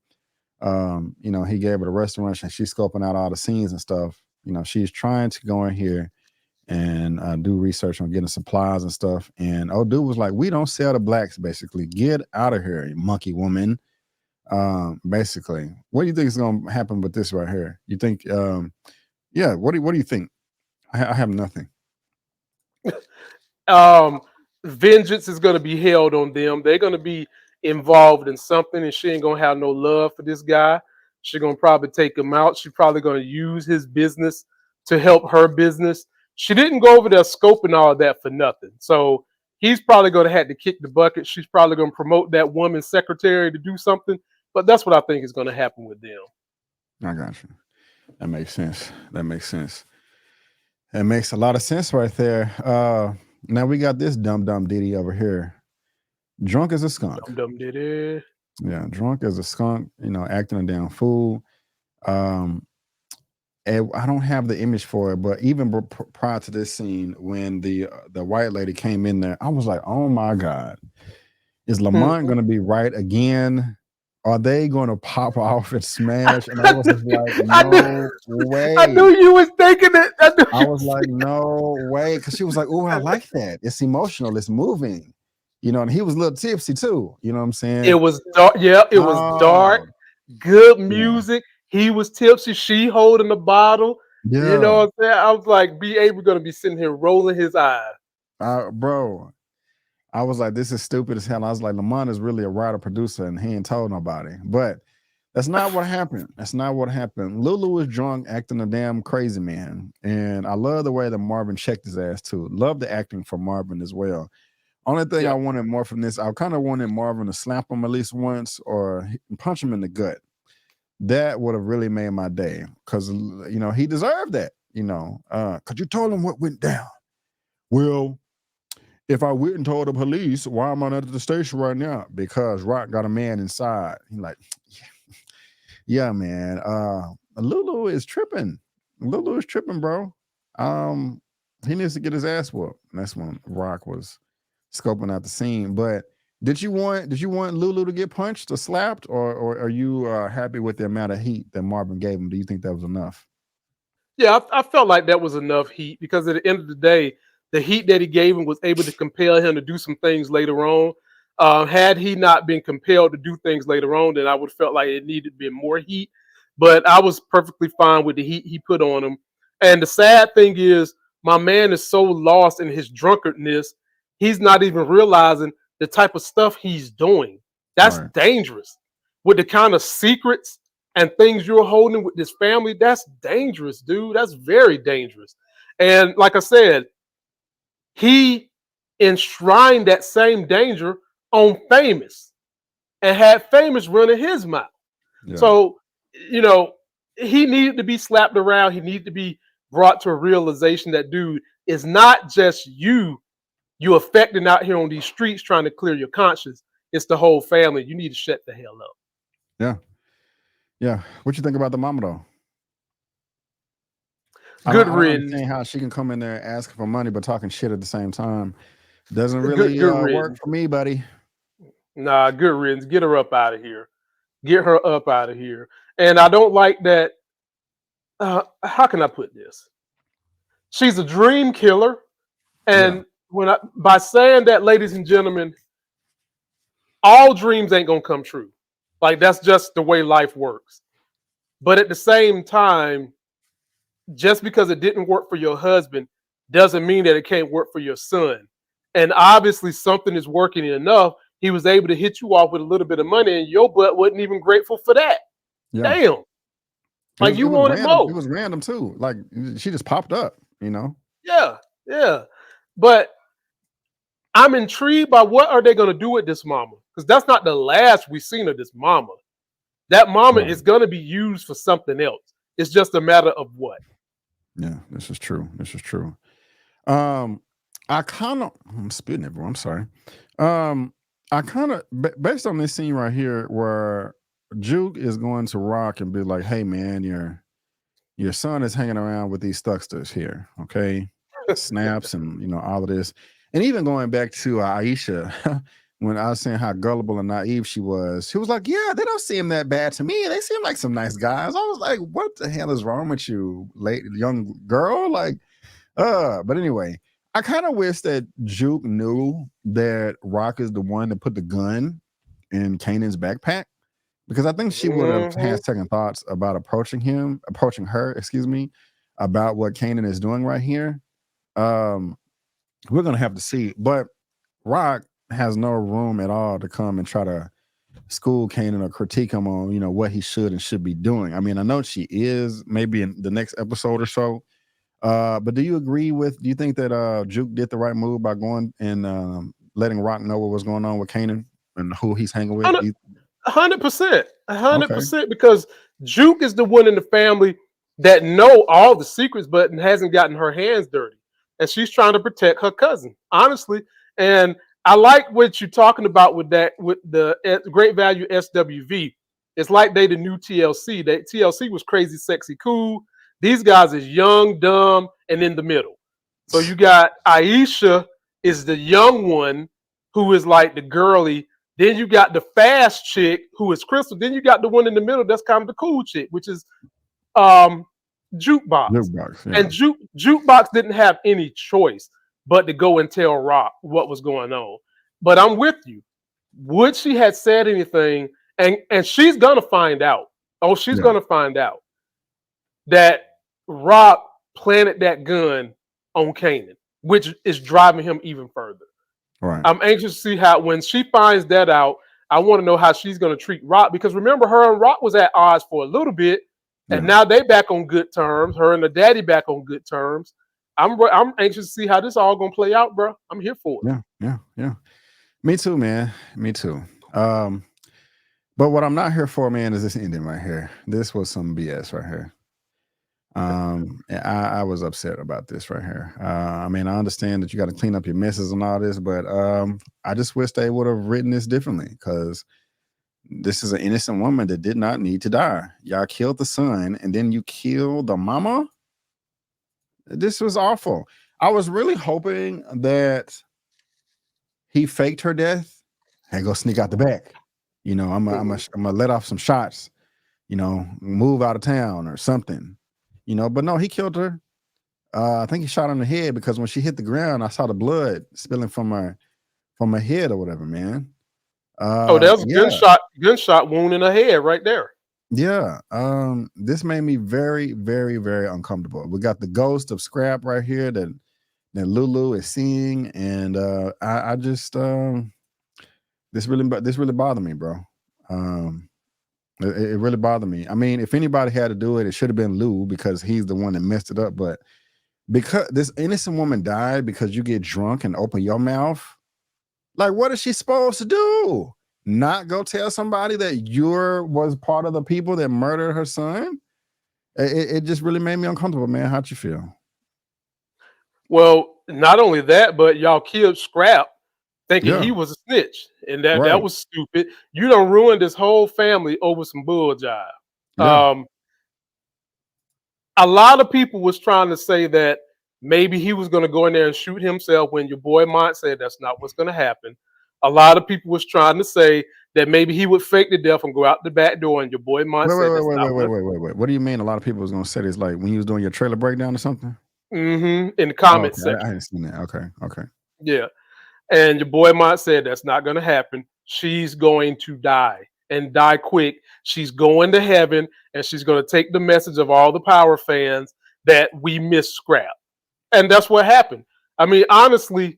he gave her the restaurant and she's scoping out all the scenes and stuff. She's trying to go in here and do research on getting supplies and stuff. And old dude was like, we don't sell to blacks, basically. Get out of here, you monkey woman. Basically. What do you think is gonna happen with this right here? You think what do you think? I have nothing. Vengeance is going to be held on them. They're going to be involved in something, and she ain't going to have no love for this guy. She's going to probably take him out. She's probably going to use his business to help her business. She didn't go over there scoping all of that for nothing. So he's probably going to have to kick the bucket. She's probably going to promote that woman secretary to do something. But that's what I think is going to happen with them. I got you. That makes sense. That makes a lot of sense right there. Now we got this dumb Diddy over here. Drunk as a skunk. Dumb Diddy. Yeah, drunk as a skunk, acting a damn fool. I don't have the image for it, but even prior to this scene, when the white lady came in there, I was like, "Oh my god, is Lamont Mhm. going to be right again? Are they going to pop off and smash?" And I was just like, I knew, "No I way." knew you was thinking it. I knew I you was was like, "No way," because she was like, "Oh, I like that. It's emotional. It's moving." And he was a little tipsy too. You know what I'm It saying? was dark. Yeah, it was dark. Oh, Good yeah, music. He was tipsy. She holding the bottle. You know yeah, what I'm saying? I was like, B.A. We're gonna be sitting here rolling his eyes. bro. I was like, this is stupid as hell. I was like, Lamont is really a writer producer and he ain't told nobody. But that's not what happened. That's not what happened. Lulu was drunk, acting a damn crazy man. And I love the way that Marvin checked his ass too. Love the acting from Marvin as well. Only thing I Yeah, wanted more from this, I kind of wanted Marvin to slap him at least once or punch him in the gut. That would have really made my day. Cause he deserved that, cause you told him what went down. Well, if I went and told the police, why am I not at the station right now? Because Rock got a man inside. He like, yeah, man. Lulu is tripping. Lulu is tripping, bro. Um, he needs to get his ass whooped. And that's when Rock was scoping out the scene. But did you want Lulu to get punched or slapped, or are you happy with the amount of heat that Marvin gave him? Do you think that was enough? yeah. I felt like that was enough heat because at the end of the day, the heat that he gave him was able to compel him to do some things later on. Had he not been compelled to do things later on, then I would have felt like it needed to be more heat. But I was perfectly fine with the heat he put on him. And the sad thing is, my man is so lost in his drunkenness, he's not even realizing the type of stuff he's doing. That's Right. dangerous. With the kind of secrets and things you're holding with this family, that's dangerous, dude. That's very dangerous. And like I said, he enshrined that same danger on Famous and had Famous running his mouth. Yeah. So, you know, he needed to be slapped around. He needed to be brought to a realization that, dude, it's not just you affecting out here on these streets trying to clear your conscience. It's the whole family. You need to shut the hell up. Yeah. Yeah. What you think about the mama though? I don't Good I don't riddance. understand how she can come in there asking for money but talking shit at the same time. Doesn't Good really good work riddance. for me, buddy. Nah, good riddance. Get her up out of here. Get her up out of here. And I don't like that. How can I put this? She's a dream killer, Yeah. and by saying that, ladies and gentlemen, all dreams ain't gonna come true. Like that's just the way life works. But at the same time, just because it didn't work for your husband doesn't mean that it can't work for your son. And obviously, something is working enough. He was able to hit you off with a little bit of money, and your butt wasn't even grateful for that. Yeah. Damn, It like was you it was wanted random. It more. was random too. Like she just popped up. Yeah, yeah. But I'm intrigued by what are they going to do with this mama because that's not the last we've seen of this mama. That mama Right. is going to be used for something else. It's just a matter of what. Yeah, this is true. This is true. Um, I kind of I'm spitting everyone. I'm sorry. I kind of based on this scene right here where Juke is going to Rock and be like, "Hey man, your son is hanging around with these thucksters here, okay? Snaps and all of this, and even going back to Aisha." When I was saying how gullible and naive she was like, "Yeah, they don't seem that bad to me. They seem like some nice guys." I was like, "What the hell is wrong with you, late young girl?" Like, but anyway, I kind of wish that Juke knew that Rock is the one that put the gun in Kanan's backpack because I think she would have Mhm. had second thoughts about approaching her, excuse me, about what Kanan is doing right here. Um, we're gonna have to see, but Rock has no room at all to come and try to school Kanan or critique him on what he should and should be doing. I mean, I know she is maybe in the next episode or so. But do you think that Juke did the right move by going and letting Rock know what was going on with Kanan and who he's hanging with? 100%, Okay. 100%, because Juke is the one in the family that know all the secrets, but hasn't gotten her hands dirty, and she's trying to protect her cousin, honestly. And I like what you're talking about with that, with the Great Value SWV. It's like they the new TLC. That TLC was crazy, sexy, cool. These guys is young, dumb, and in the middle. So you got Aisha is the young one who is like the girly. Then you got the fast chick who is Crystal. Then you got the one in the middle that's kind of the cool chick, which is Jukebox. Jukebox, yeah. And Jukebox didn't have any choice but to go and tell Rock what was going on. But I'm with you. Would she had said anything, and she's gonna find out. Oh, she's gonna find out that Rock planted that gun on Kanan, which is driving him even further. Right. I'm anxious to see how when she finds that out. I want to know how she's going to treat Rock, because remember, her and Rock was at odds for a little bit, and now they back on good terms. Her and the daddy back on good terms. I'm anxious to see how this all going to play out, bro. I'm here for it. Yeah. Me too, man. Me too. But what I'm not here for, man, is this ending right here. This was some BS right here. I was upset about this right here. I mean, I understand that you got to clean up your messes and all this, but I just wish they would have written this differently, because this is an innocent woman that did not need to die. Y'all killed the son, and then you killed the mama. This was awful. I was really hoping that he faked her death and go sneak out the back. You know, I'm gonna let off some shots. You know, move out of town or something. You know, but no, he killed her. I think he shot her in the head, because when she hit the ground, I saw the blood spilling from her head or whatever, man. There was a gunshot wound in her head right there. Yeah. This made me very, very, very uncomfortable. We got the ghost of Scrap right here that Lulu is seeing, and I just this really bothered me, bro. It really bothered me. I mean, if anybody had to do it, it should have been Lou, because he's the one that messed it up. But because this innocent woman died because you get drunk and open your mouth, like, what is she supposed to do? Not go tell somebody that was part of the people that murdered her son? It just really made me uncomfortable, man. How'd you feel? Well, not only that, but y'all killed Scrap thinking he was a snitch, and that was stupid. You done ruined this whole family over some bull jive. A lot of people was trying to say that maybe he was going to go in there and shoot himself, when your boy Mont said that's not what's going to happen. A lot of people was trying to say that maybe he would fake the death and go out the back door, and your boy Mont said that's not wait. What do you mean a lot of people was going to say this? Like when you was doing your trailer breakdown or something? In the comments section. I hadn't seen that. Okay. Yeah. And your boy Mont said that's not going to happen. She's going to die, and die quick. She's going to heaven, and she's going to take the message of all the Power fans that we miss Scrap. And that's what happened. I mean, honestly,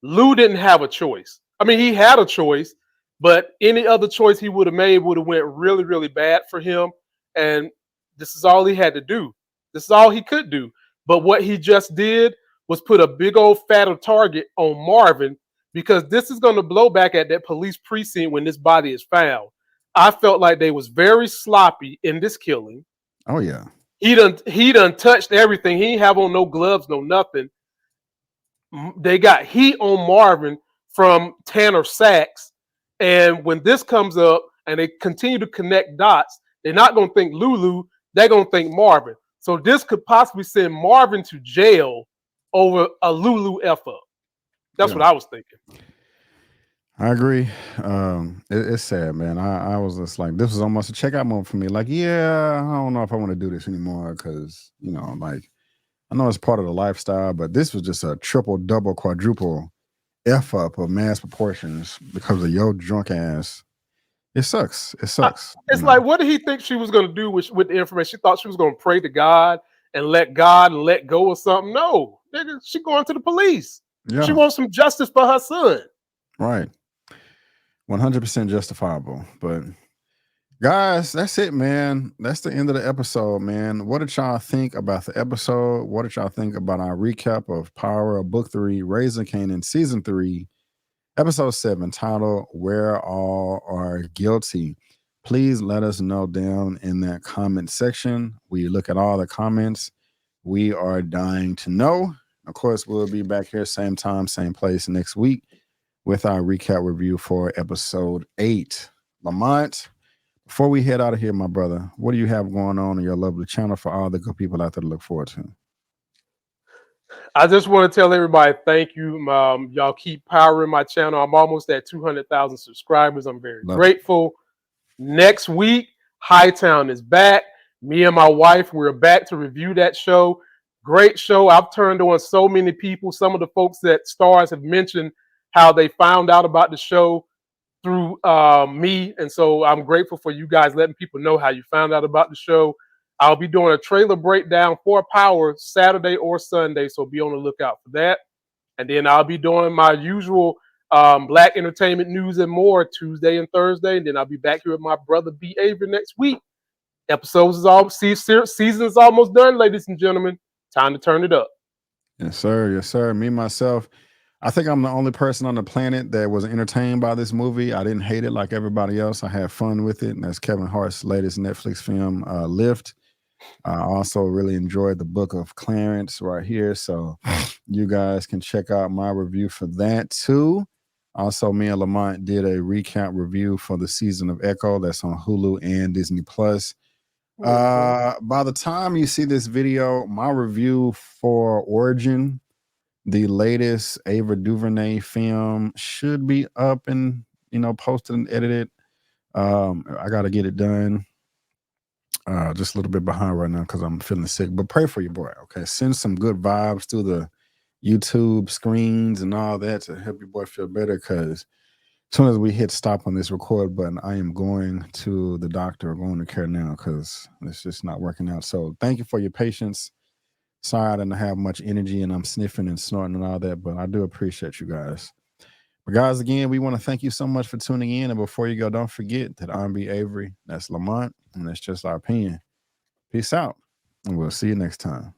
Lou didn't have a choice. I mean, he had a choice, but any other choice he would have made would have went really, really bad for him. And this is all he had to do. This is all he could do. But what he just did was put a big old fatter target on Marvin, because this is going to blow back at that police precinct when this body is found. I felt like they was very sloppy in this killing. Oh yeah. He done touched everything. He ain't have on no gloves, no nothing. They got heat on Marvin from Tanner Sachs. And when this comes up and they continue to connect dots, they're not going to think Lulu. They're going to think Marvin. So this could possibly send Marvin to jail over a Lulu F-up. That's what I was thinking. I agree. It's sad, man. I was just like, this was almost a checkout moment for me. Like, yeah, I don't know if I want to do this anymore, because, you know, like, I know it's part of the lifestyle, but this was just a triple, double, quadruple F-up of mass proportions because of your drunk ass. It sucks. It's like, what did he think she was going to do with the information? She thought she was going to pray to God and let go or something. No, nigga, she going to the police. Yeah. She wants some justice for her son. Right. 100% justifiable. But guys, that's it, man. That's the end of the episode, man. What did y'all think about the episode? What did y'all think about our recap of Power of Book 3, Raising Kanan, Season 3, Episode 7, titled Where All Are Guilty? Please let us know down in that comment section. We look at all the comments. We are dying to know. Of course, we'll be back here same time, same place next week with our recap review for Episode 8. Lamont, before we head out of here, my brother, what do you have going on your lovely channel for all the good people out there to look forward to? I just want to tell everybody thank you. Y'all keep powering my channel. I'm almost at 200,000 subscribers. I'm very grateful. Next week, Hightown is back. Me and my wife, we're back to review that show. Great show. I've turned on so many people. Some of the folks that stars have mentioned how they found out about the show through me. And so I'm grateful for you guys letting people know how you found out about the show. I'll be doing a trailer breakdown for Power Saturday or Sunday, so be on the lookout for that. And then I'll be doing my usual Black entertainment news and more Tuesday and Thursday. And then I'll be back here with my brother B. Avery next week. Season is almost done, ladies and gentlemen. Time to turn it up. Yes, sir. Yes, sir. Me, myself, I think I'm the only person on the planet that was entertained by this movie. I didn't hate it like everybody else. I had fun with it. And that's Kevin Hart's latest Netflix film, Lift. I also really enjoyed the Book of Clarence right here. So you guys can check out my review for that too. Also, me and Lamont did a recap review for the season of Echo. That's on Hulu and Disney Plus. By the time you see this video, my review for Origin, the latest Ava DuVernay film, should be up and posted and edited. I got to get it done. Just a little bit behind right now because I'm feeling sick. But pray for your boy, okay? Send some good vibes through the YouTube screens and all that to help your boy feel better. Because as soon as we hit stop on this record button, I am going to the doctor, going to care now because it's just not working out. So thank you for your patience. Sorry I didn't have much energy and I'm sniffing and snorting and all that, but I do appreciate you guys. But guys, again, we want to thank you so much for tuning in. And before you go, don't forget that I'm B. Avery. That's Lamont, and that's just our opinion. Peace out, and we'll see you next time.